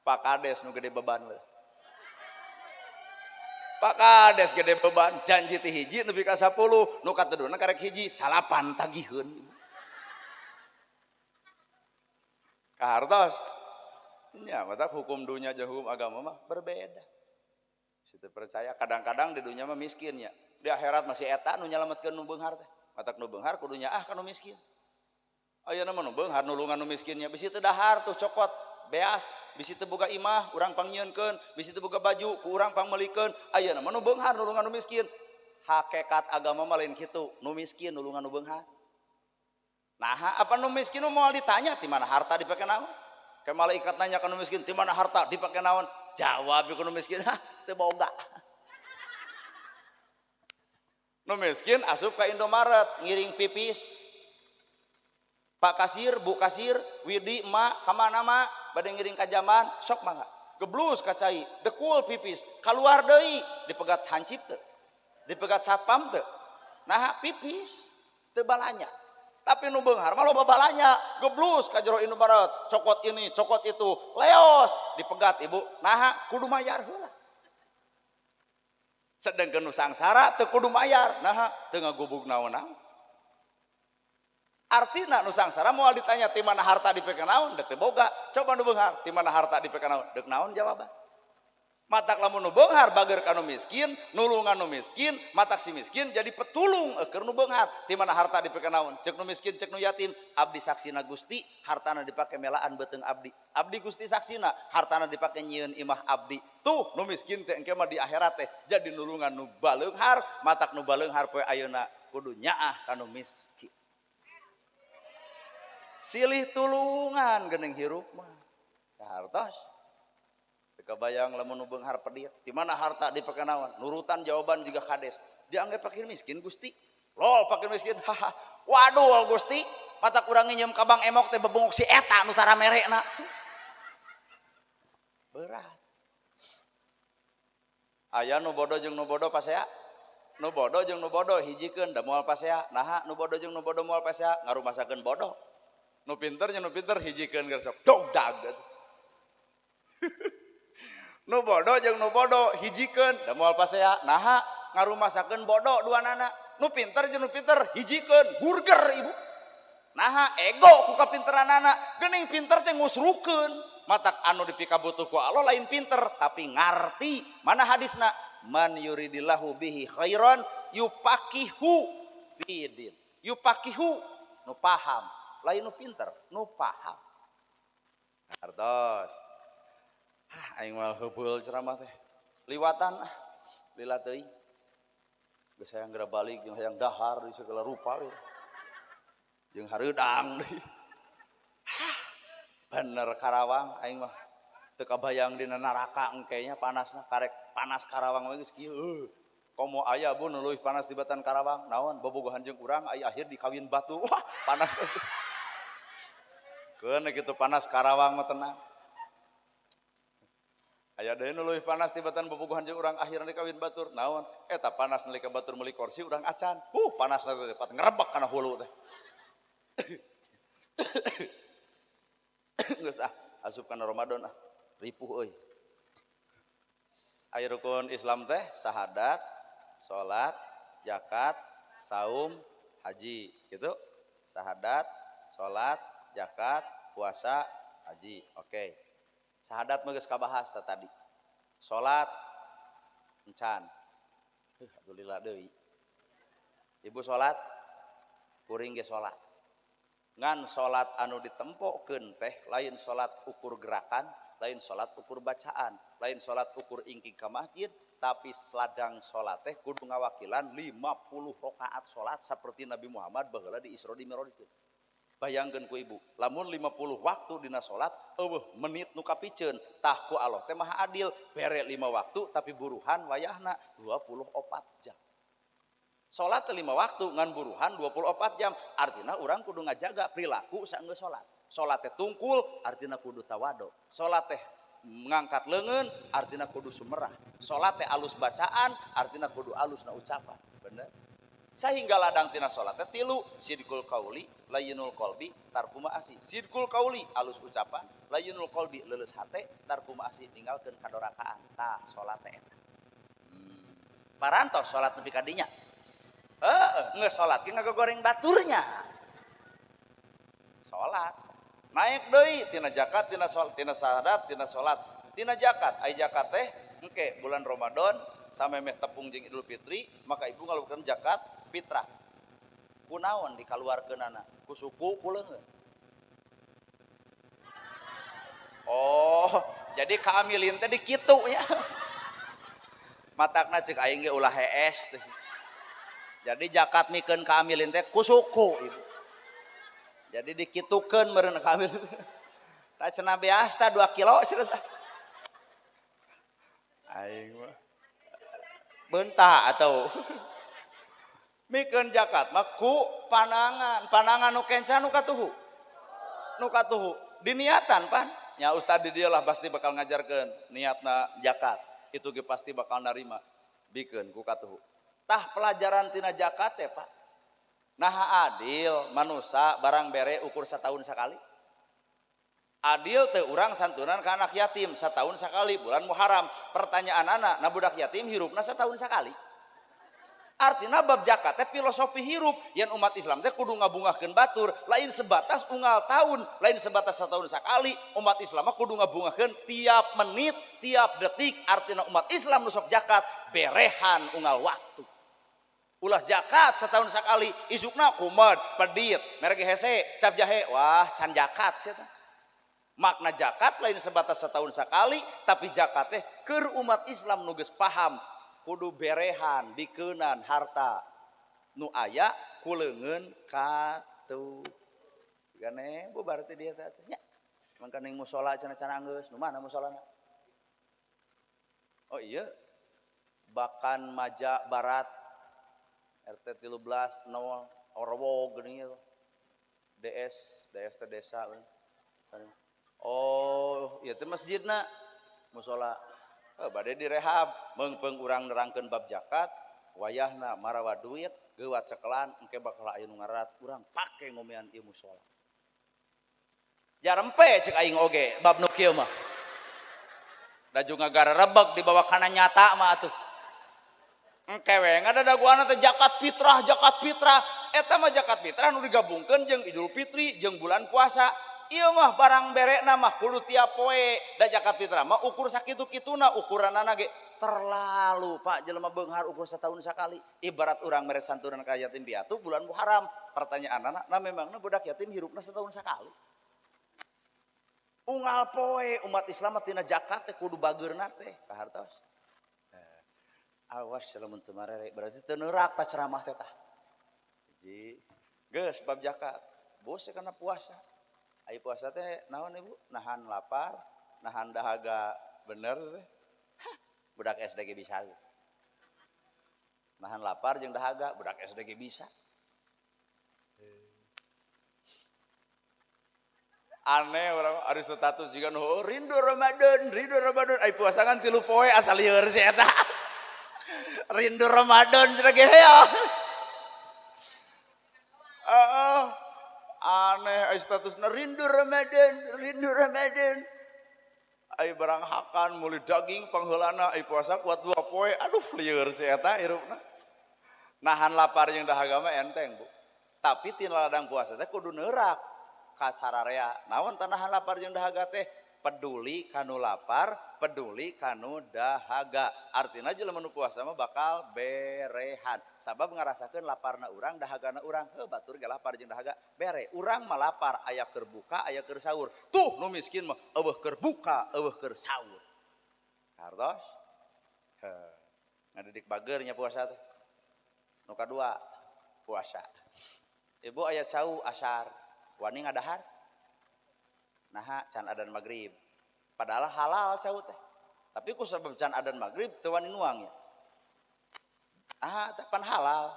Speaker 1: Pak Kades nu gede beban we. Pak Kades gede beban janji ti hiji nepi ka 10 nu katuduna karek hiji salapan tagihun. Kahartos. Nya mata hukum dunia jeung hukum agama mah berbeda. Situ percaya kadang-kadang di dunia mah miskin nya. Di akhirat masih eta nu nyalametkeun nu beunghar teh. Matak nu beunghar kudu nyaah ka nu miskin. Ayeuna mah nu beunghar nulungan nu miskinnya bisi teu dahar tuh cokot beas bisi teu boga imah urang pangyieunkeun bisi teu boga baju ku urang pangmelikeun ayeuna mah nu beunghar nulungan nu miskin hakikat agama mah lain kitu nu miskin nulungan nu beunghar nah apa nu miskin mau ditanya di mana harta dipake naon ke malaikat nanya ka nu miskin di mana harta dipake naon jawab ku nu miskin teu boga nu miskin asup ka Indomaret ngiring pipis Pak kasir, Bu kasir, Widi, emak, kamana mak, bade ngiring ka jaman, sok mangga. Geblus ka cai, dekul pipis, kaluar deui, dipegat hancip teu. Dipegat satpam teu. Nah pipis teu balanya. Tapi nu beunghar mah loba balanya, geblus ka jero Indomaret, cokot ini, cokot itu, leos, dipegat ibu. Nah kudu mayar heula. Sedengkeun nu sangsara teu kudu mayar, nah teu ngagubug naon-naon. Artina nu sangsara moal ditanya ti mana harta dipake naon dek teu boga coba nu beunghar ti mana harta dipake naon dek naon jawaban matak lamun nu beunghar bager ka nu miskin nulungan nu miskin matak si miskin jadi petulung keur nu beunghar ti mana harta dipake naon cek nu miskin cek nu yatim abdi saksina Gusti hartana dipake melaan beuteung abdi abdi Gusti saksina hartana dipake nyieun imah abdi tuh nu miskin teh engke mah di akhirat teh jadi nulungan nu baleunghar matak nu baleunghar poe ayeuna kudu nyaah ka nu miskin silih tulungan geuning hirup mah hartos teu kabayang lamun nu beunghar pedir di mana harta dipake naon nurutan jawaban juga kades dianggap fakir miskin Gusti lol fakir miskin haha waduh Gusti mata kurang nginjem ka Bang Emok teh bebunguk si eta nu tara merena berat aya nu bodoh jeung nu bodoh pasea nu bodoh jeung nu bodoh hijikeun da moal pasea naha nu bodoh jeung nu bodoh moal pasea ngarumasakeun bodoh nu pinter jeung nu pinter hijikeun keur sok dogdag nu bodoh jeung nu bodoh hijikeun da moal pasea naha ngarumasakeun bodoh duanana nu pinter jeung nu pinter hijikeun burger ibu naha ego ku kapinteranana geuning pinter teh ngusrukeun matak anu dipikabutuh ku Allah lain pinter tapi ngarti mana hadisna man yuridillahu bihi khairan yupaqihu bidin yupaqihu nu paham lain nu pinter nu paham hartos aing mah heupeul ceramah teh liwatan lila teuing geus hayang geura balik jeung hayang dahar di segala rupa we jeung hareudang deui bener Karawang aing mah teu kabayang dina neraka engkenya panasna karek panas Karawang we geus kieu komo aya bu nu leuwih panas di Batan Karawang naon bobogohan jeung urang aya akhir di kawin batu wah panas keun kitu panas Karawang mah tenang aya deui nu leuwih panas di Batan bobogohan jeung urang akhirna di kawin batur naon eta panas nalika batur meuli kursi urang acan panasna teh pat ngrebek kana hulu teh geus asup kana Ramadan ripuh euy aya rukun Islam teh sahadat salat zakat saum haji gitu Sahadat, salat, zakat, puasa, haji. Oke. Sahadat mah geus kabahas tadi. Salat encan. Alhamdulillah deui. Ibu salat, kuring ge salat. Ngan salat anu ditempokeun teh lain salat ukur gerakan, lain salat ukur bacaan, lain salat ukur ingking ka masjid, tapi seladang salat teh kudu ngawakilan 50 rakaat salat saperti Nabi Muhammad baheula di Isra di Mi'raj itu. Bayangkeun ku ibu, lamun 50 waktu dina salat, eueuh menit nu kapikeun, tah ku Allah teh Maha Adil, bere 5 waktu tapi buruhan wayahna 24 jam. Salat 5 waktu ngan buruhan 24 jam, artinya urang kudu ngajaga perilaku saenggeus salat. Salat teh tungkul, artinya kudu tawado. Salat teh ngangkat leungeun, artinya kudu sumerah. Salat teh alus bacaan, artinya kudu alusna ucapan. Bener? Sehingga ladang tina salat teh 3, sidqul qauli, layyinul qalbi, tarku ma'asi. Sidqul qauli alus ucapan, layyinul qalbi leuleus hate, tarku ma'asi ninggalkeun kadorakaan. Tah salat teh eta. Parantos salat nepi ka dinya. Ngeus salat ge ngagoreng baturnya. Salat naik deui tina zakat, tina salat, tina sahadat, tina salat, tina zakat. Ai zakat teh engke bulan Ramadan samemeh tepung jeung Idul Fitri, maka ibu ngalukeun zakat fitrah. Kunaon dikaluarkeunana? Ku suku ku leungeun. Oh, jadi kaamilin teh di kitu nya. Matakna ceuk aing ge ulah hees teh. Jadi zakat mikeun kaamilin teh ku suku ibu. Jadi dikitukeun meureun kaamilin. Tah cenah beasta 2 kilo cenah. Aing mah beunta atuh. Mikeun zakat mah ku panangan nu kenca nu katuhu. Nu katuhu diniatan pan. Nya ustad di dieu lah pasti bakal ngajarkeun niatna zakat. Itu ge pasti bakal narima. Bikeun ku katuhu. Tah pelajaran tina zakat teh Pak. Nah adil manusia barang bere ukur setahun sekali. Adil teh urang santunan ke anak yatim setahun sekali bulan Muharram. Pertanyaan anak, nah budak yatim hirupna setahun sekali. Artinya bab zakat teh filosofi hirup yang umat Islam teh kudu ngabungahkeun batur, lain sebatas unggal tahun, lain sebatas setahun sekali. Umat Islam mah kudu ngabungahkeun tiap menit, tiap detik. Artinya umat Islam nusok zakat berehan unggal waktu. Ulah zakat setahun sekali, isukna kumed, pedit, merek hese, cap jahe, wah can zakat sia tah. Makna zakat lain sebatas setahun sekali, tapi zakat teh keur umat Islam nu geus paham kudu berehan dikeunan harta nu aya ku leungeun katuh. Gane bubar teh dia teh nya. Mangka ning mushola cenah-cenah geus, nu mana musholana? Oh iya. Bakan Maja Barat RT 13 0 Orwo geuning DS teh desa. Oh, ieu teh masjidna mushola. Bade direhab, meungpeung urang nerangkeun bab zakat, wayahna marawa duit, geuwat cekelan engke bakal aya nu ngarat, urang pake ngomean ieu mushola. Jarempe ceuk aing oge bab nu kieu mah. Da juga garerebeg dibawa kana nyata mah atuh. Engke we ngadaguana teh zakat fitrah. Eta mah zakat fitrah nu digabungkeun jeung Idul Fitri jeung bulan puasa. Ieu mah barang berekna mah kudu tiap poe. Da zakat fitrah mah ukur sakitu-kituna ukuranana ge terlalu Pak jelema beunghar ukur setahun sekali. Ibarat urang mere santunan ka yatim piatu bulan Muharram. Pertanyaanna na memangna budak yatim hirupna setahun sekali. Unggal poe umat Islam tina zakat teh kudu bageurna teh kahartos. Awas lamun teu marere berarti teu neurak tah ceramah teh tah. Jadi geus bab zakat. Bose kana puasa. Ai puasa teh naon Ibu? Nahan lapar, nahan dahaga bener teh. Budak SD ge bisa. Nahan lapar jeung dahaga budak SD ge bisa. Aneh orang ari status juga nu rindu Ramadan. Ai puasa kan 3 poe asal lieur si eta. Rindu Ramadan cenah ge heuh. Aneh ai statusna rindu Ramadan. Ai barang hakan meuli daging pangheulana ai puasa kuat 2 poe. Aduh lieur si eta hirupna. Nahan lapar jeung dahaga mah enteng Bu. Tapi tina ladang puasa teh kudu neurak ka sararea. Naon tanahan lapar jeung dahaga teh? Peduli kanu lapar, peduli kanu dahaga. Artinya jelema nu puasa mah bakal berehan. Sabab ngarasakeun laparna urang, dahagana urang. Heuh batur ge lapar jeung dahaga bere. Urang mah lapar aya keur buka, aya keur sahur. Tuh nu miskin mah eueuh keur buka, eueuh keur sahur. Kartos? Heuh. Ngadidik bager nya puasa teh. Nu kadua, puasa. Ibu aya cau asar, wani ngadahar. Nah, can adan maghrib. Padahal halal cau teh. Tapi ku sabab can adan maghrib teu wani nuang ya. Pan halal.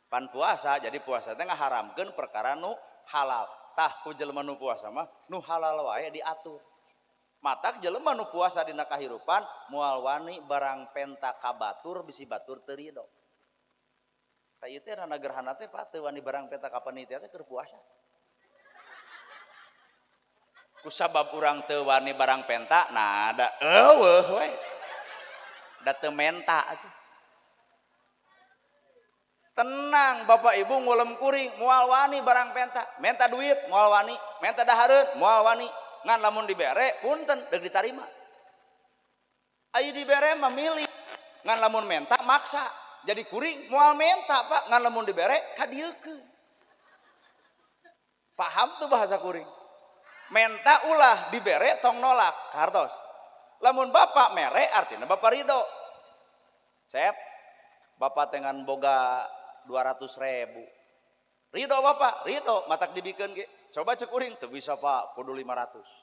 Speaker 1: Pan puasa, jadi puasa teh ngaharamkeun perkara nu halal. Tah ku jelema nu puasa mah nu halal wae diatur. Matak jelema nu puasa dina kahirupan moal wani barang penta ka batur bisi batur teu ridho. Ka ieu teh rana gerhana teh Pak teu wani barang penta ka panitia teh keur puasa. Kusabab urang teu wani barang penta, nah da eueuh we. Da teu menta atuh. Tenang Bapak Ibu ngulem kuring moal wani barang penta, menta duit moal wani, menta dahareun moal wani, ngan lamun dibere punten deuk ditarima. Aya dibere mah milih, ngan lamun menta maksa. Jadi kuring moal menta Pak, ngan lamun dibere kadieukeun. Paham tuh bahasa kuring? Menta ulah dibere tong nolak kartos. Lamun bapak mere artinya bapak ridho. Cep, bapak dengan boga 200.000. Ridho bapak, ridho matak dibikeun ge. Coba cek kuring teu bisa Pak, kudu 500.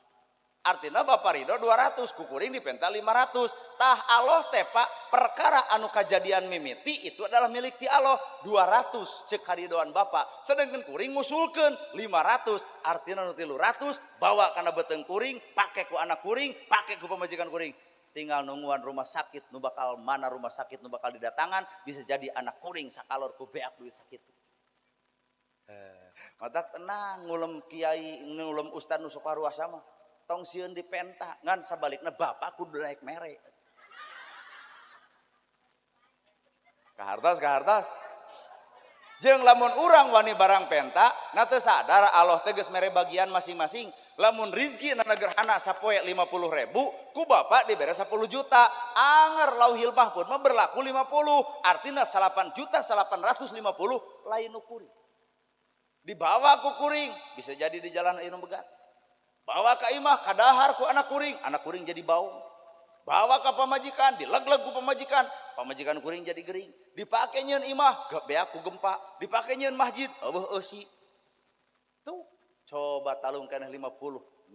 Speaker 1: Artinya bapak ridho 200, ku kuring dipenta 500. Tah Allah teh Pak, perkara anu kajadian mimiti itu adalah milik ti Allah. 200 cek karidoan bapak. Sedangkan kuring ngusulkeun 500, artinya nu 300 bawa kana beteng kuring, pake ku anak kuring, pake ku pamajikan kuring. Tinggal nungguan rumah sakit nu bakal mana rumah sakit nu bakal didatangan, bisa jadi anak kuring sakalor ku beak duit sakit. Matak tenang ngulem kiai, ngulem ustaz nu sok paruasa mah. Tong sieun dipenta ngan sabalikna bapak kudu naik mere. Kahartos. Jeung lamun urang wani barang penta, na teu sadar Allah teh geus mere bagian masing-masing. Lamun rizki na gerhana sapoe 50.000, ku bapak dibere 10 juta. Anger lauhil mahfuz mah berlaku 50. Artina 8.850 lain nu kuring. Dibawa ku kuring, bisa jadi di jalan anu begat. Bawa ke imah kadahar ku anak kuring jadi bau. Bawa ke pamajikan, dilegleg ku pamajikan kuring jadi gering. Dipake nyeun imah, beak ku gempa. Dipake nyeun masjid, eueuh eusi. Tuh, coba talungkeun 50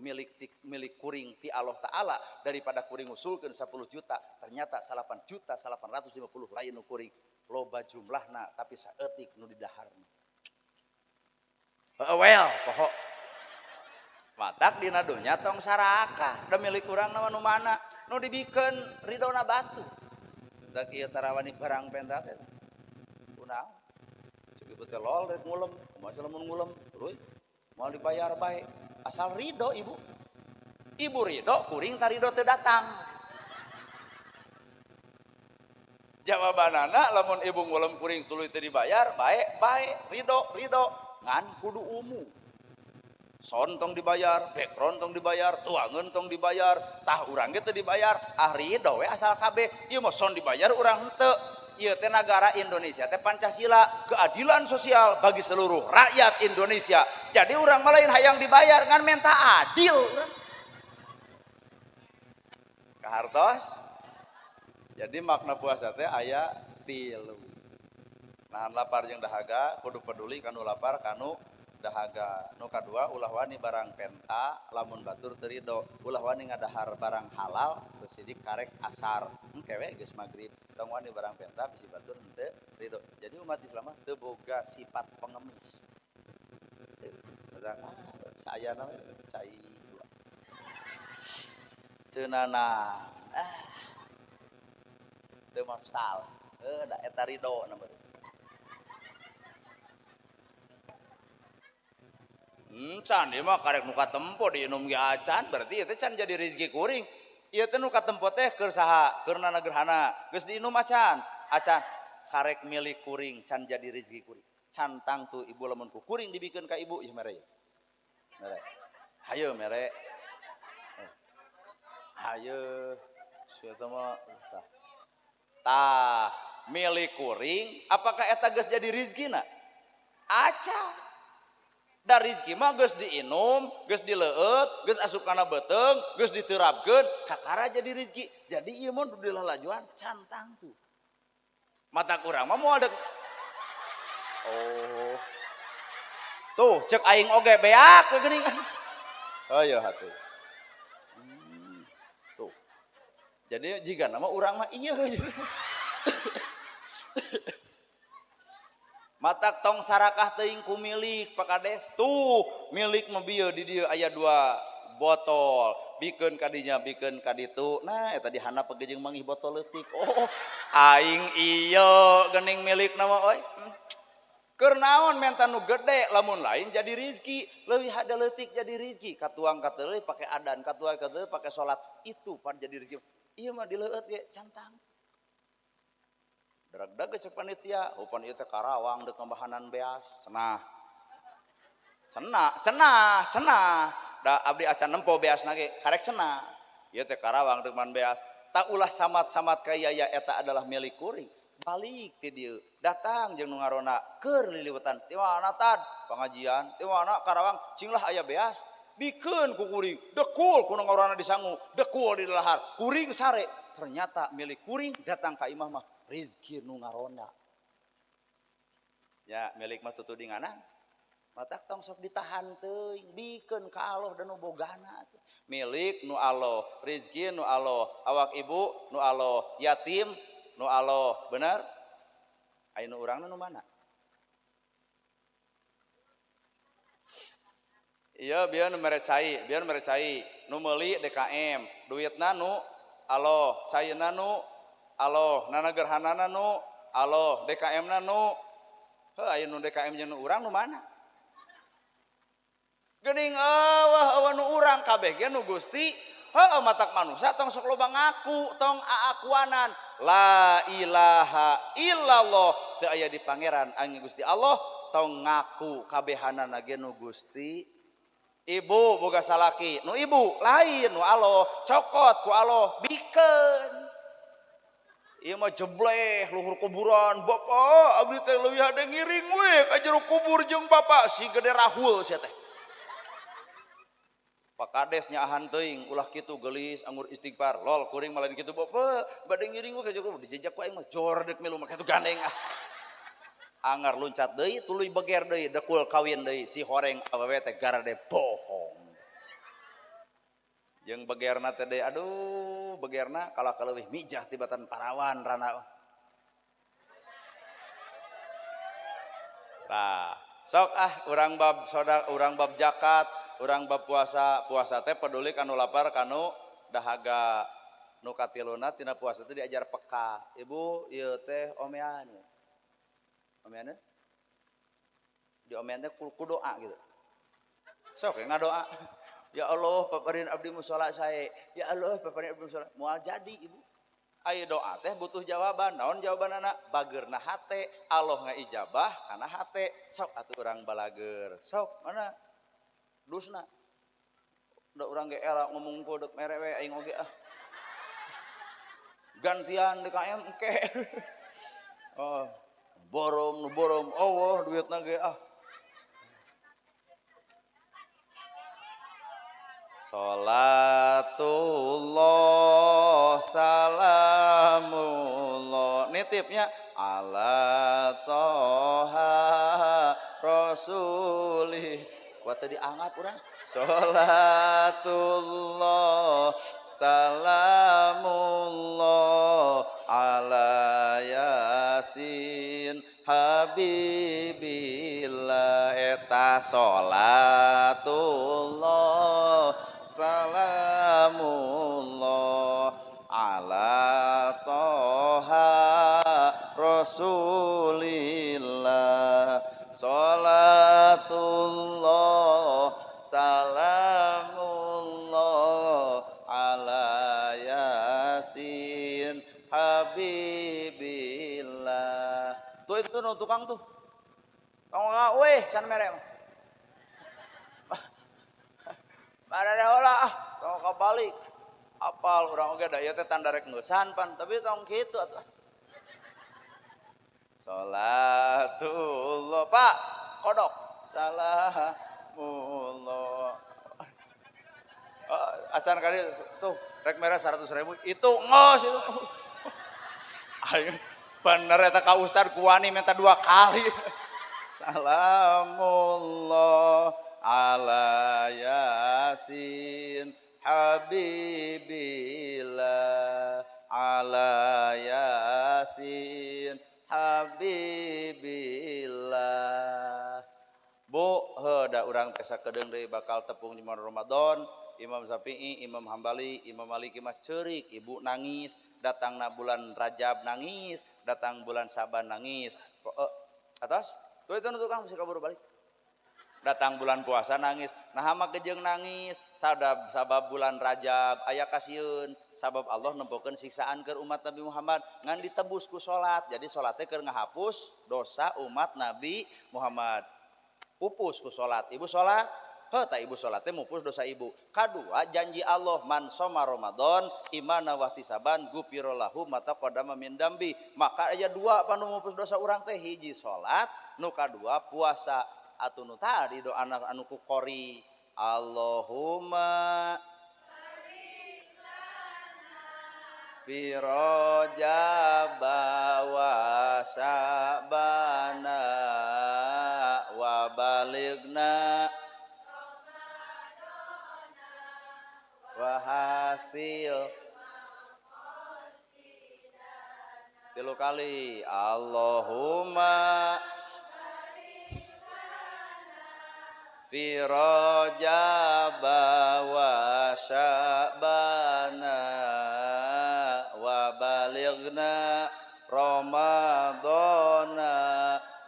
Speaker 1: milik kuring ti Allah Ta'ala daripada kuring usulkeun 10 juta. Ternyata 8.850 lain nu kuring. Loba jumlahna tapi saeutik nu didaharna. Well, poho. Matak dina dunya tong sarakah, da milik urang nama nu mana, nu dibikeun ridona batu. Da kieu tarawani barang penta teh. Kunaon? Ceuk ibu teh lol rek ngulem, kumaha lamun ngulem, tuluy moal dibayar bae. Asal ridho ibu. Ibu ridho, kuring tah ridho teu datang. Jawabanana lamun ibu ngulem kuring tuluy teu dibayar, bae, ridho, ngan kudu umum. Son tong dibayar, background tong dibayar, tuangan tong dibayar, tah urang ge teu dibayar, ridho we asal kabeh. Ieu mah son dibayar urang henteu. Ieu teh negara Indonesia teh Pancasila, keadilan sosial bagi seluruh rakyat Indonesia. Jadi urang mah lain hayang dibayar ngan menta adil urang. Kahartos? Jadi makna puasa teh aya 3. Nahan lapar jeung dahaga, kudu peduli kanu lapar kanu dahaga. Nu kadua ulah wani barang penta lamun batur teu ridho, ulah wani ngadahar barang halal sesidik karek asar engkewe geus magrib. Tong wani barang penta bisi batur teu ridho. Jadi umat Islam teu boga sifat pengemis. Sayana cai teu nanang. Teu mafsal. Da eta ridho na baru. Can ieu mah karek nu katempo diinum ge acan, berarti ieu teh can jadi rezeki kuring. Ieu teh nu katempo teh keur saha? Keur nana gerhana, geus diinum acan. Acan karek milik kuring can jadi rezeki kuring. cantang tuh ibu lamun ku kuring dibikeun ka ibu ya mere. Mere. Hayo mere. Hayo. Sieu mah tah milik kuring apakah eta geus jadi rizkina? Aca. Da rizki mah geus diinum, geus dileueut, geus asup kana beuteung, geus diteurapkeun, kakara jadi rizki. Jadi ieu mah dudu lalajuan cantang tuh. Mata kurang mah moal dek. Oh. Tuh cek aing oge beak we geuning. Oh iya hatuh. Tuh. Jadi jika nama urang mah ieu. Matak tong sarakah teuing ku milik Pak Kades tuh milik mah bieu di dieu aya 2 botol bikeun kadinya bikeun kaditu nah eta dihandap jeung manggih botol leutik oh aing ieu geuning milik nama oi keur naon menta nu gede lamun lain jadi rizki leuwih hade leutik jadi rizki katuang kateuleui pake adan katuang kateuleui pake salat itu pan jadi rizki ieu mah dileueut ge cantang darag-dag cek panitia, upan ieu teh Karawang deuk kambahanan beas, cenah. Da abdi acan nempo beasna ge, karek cenah. Ieu teh Karawang deuk man beas. Tak ulah samat-samat ka yaya eta adalah milik kuring. Balik ti dieu, datang jeung nu ngarona keur liliwatan. Ti mana tad? Pangajian. Ti mana Karawang? Cinglah aya beas. Bikeun ku kuring, dekul ku nu ngarona disangu, dekul di lahar. Kuring sare, ternyata milik kuring datang ka imah mah. Rizki nu ngaronda ya milik mah tutudinganan matak tong sok ditahan teuing bikeun ka Allah dan nu bogana milik nu Allah rizki nu Allah awak ibu nu Allah yatim nu Allah bener aya nu urangna nu mana iya biar nu mere cai nu meuli DKM duitna nu Allah caina nu Allah nana gerhanana nu Allah DKM na nu heuh aya nu DKM jeung nu urang nu mana geuning eueuh nu urang kabeh ge nu Gusti heuh matak manusia tong sok loba ngaku tong aakuanan la ilaha illallah teu aya di pangeran angin Gusti Allah tong ngaku kabehanana ge nu Gusti ibu boga salaki nu ibu lain nu Allah cokot ku Allah bikeun ieu mah jebleh luhur kuburan bapak abdi teh leuwih hade ngiring we ka jero kubur jeung bapak si gede rahul sia teh Pak Kades nyaahan teuing ulah kitu geulis anggur istighfar lol kuring malah kitu bapak bade ngiring we ka jero kubur dijejak ku aing mah jor deuk milu mah kitu gandeng angar luncat deui tuluy beger deui dekul kawin deui si horeng awewe teh garade bohong jeung begerna teh deui aduh begerna kalah kaleuwih mijah tibatan parawan rana tah sok urang bab soda urang bab zakat urang bab puasa teh peduli kanu lapar kanu dahaga nu katiluna tina puasa teh diajar peka ibu ieu teh omean omean di omean teh ku doa gitu sok ngadoa ya Allah paparin abdi mushola sae ya Allah paparin abdi mushola moal jadi ibu aya doa teh butuh jawaban naon jawabanana bageurna hate Allah ngaijabah kana hate sok atuh urang balager sok mana dusna da urang ge era ngomong ku deuk mere we aing oge gantian DKM engke oh borom Allah duitna ge Salatullah salamullah nitipnya ala toha rasulih kuat tadi anggap urang salatullah salamullah ala yasin habibillah eta salatullah salamullah ala toha rasulillah salatullah salamullah ala yasin habibillah tuh itu no tukang tuh can mere marane heula tong kabalik apal urang oge da ieu teh tanda rek ngeusan pan tapi tong kitu atuh salatullah Pak kodok salamullah acan kali tuh rek merah 100.000 itu ngos itu ayo bener eta ka ustad kuani minta 2 kali salamullah ala yasin habibillah ala yasin habibillah bu heuda urang pesa kedeung deui bakal tepung di bulan Ramadan Imam Syafi'i, Imam Hambali, Imam Maliki mah ceurik, ibu nangis, datangna bulan Rajab nangis, datang bulan Syaban nangis. Atas, tuh itu tukang mesti kabur balik. Datang bulan puasa nangis, nah mah gejeng nangis, sabab bulan Rajab aya kasieun, sabab Allah nempokeun siksaan keur umat Nabi Muhammad ngan ditebus ku salat. Jadi salat teh keur ngahapus dosa umat Nabi Muhammad. Pupus ku salat. Ibu salat ta ibu salat teh mupus dosa ibu. Kadua janji Allah man soma Ramadan imana wa ihtisaban ghufira lahu ma taqaddama min dambi. Maka aya 2 panu mupus dosa urang teh hiji salat, nu kadua puasa. Atuh nu tadi doa anu ku qori Allahumma fi Rajab wa Sya'bana wa balighna wahasil 3 kali Allahumma fi Rajab wa Sya'bana wa balighna Ramadana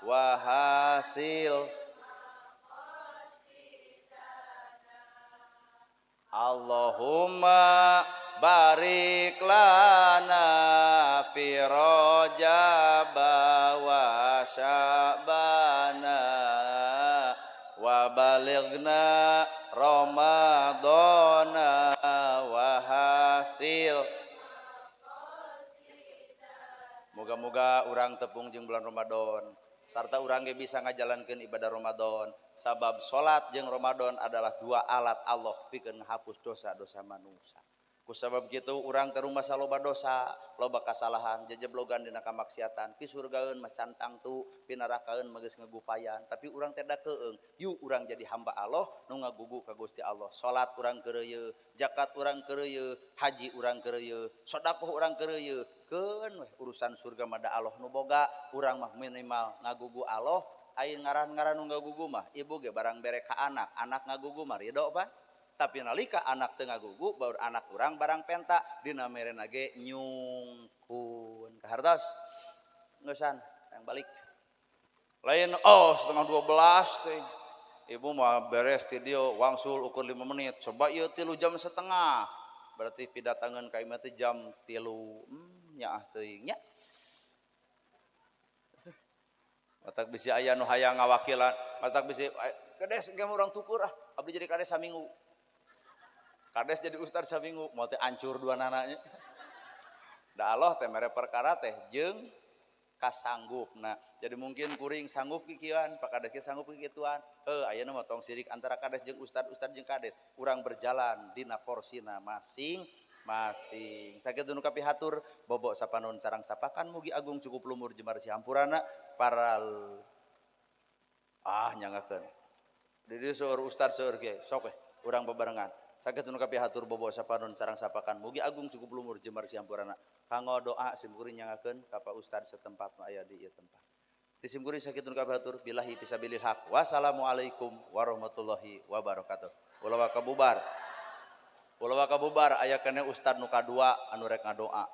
Speaker 1: wa hasil Allahumma barik lana fi Rajab wa Sya'bana wa balighna Ramadana wa hasil. Moga-moga urang tepung jeung bulan Ramadan sarta urang ge bisa ngajalankeun ibadah Ramadan. Sabab salat jeung Ramadan adalah 2 alat Allah pikeun ngahapus dosa-dosa manusia. Ku sabab kitu urang teh rumasa loba dosa, loba kasalahan, jejeblogan dina kamaksiatan. Pi surgaeun mah cantang tu, pi narakaeun mah geus ngagupayan. Tapi urang teh da keung, yu urang jadi hamba Allah nu ngagugu ka Gusti Allah. Salat urang keureuy, zakat urang keureuy, haji urang keureuy, sedekah urang keureuy. Keun weh urusan surga mah da Allah nu boga, urang mah minimal ngagugu Allah. Ain ngaran-ngaran nu ngagugu mah ibu ge barang bere ka anak, anak ngagugu mah ridho pan. Tapi nalika anak teu ngagugu baru anak urang barang penta dina merena ge nyungkun kahartos ngeusan yang balik lain 11:30 teh ibu mah beres ti dieu wangsul ukur 5 menit coba ieu 3 jam setengah berarti pidatangeun ka imah teh jam 3 nyaah teuing nya matak bisi aya nu hayang ngawakilan matak bisi kades ge urang tukur abdi jadi kades saminggu kades jadi ustad saminggu mau teh ancur 2 nananya da Allah teh mere perkara teh jeung kasanggupna jadi mungkin kuring sanggup kikieuan pak kades ge sanggup kikituan ayeuna mah tong sirik antara kades jeung ustad jeung kades urang berjalan dina porsina masing-masing sakitu nu kapihatur bobo sapanon sareng sapakan mugi agung cukup lumur jemar sihampurana para nyangakeun di dieu seueur ustad seueur ge sok we urang bebarengan sakitu nu kapihatur bobo sapanon sareng sapakan mugi agung cukup lumur jemar sihampurana kanggo doa simkuring nyangakeun ka Pak Ustad setempat nu aya di ieu tempat ti simkuring sakitu nu kapihatur billahi fisabilil haq wassalamualaikum warahmatullahi wabarakatuh ulah kabubar aya keneh ustad nu kadua anu rek ngadoa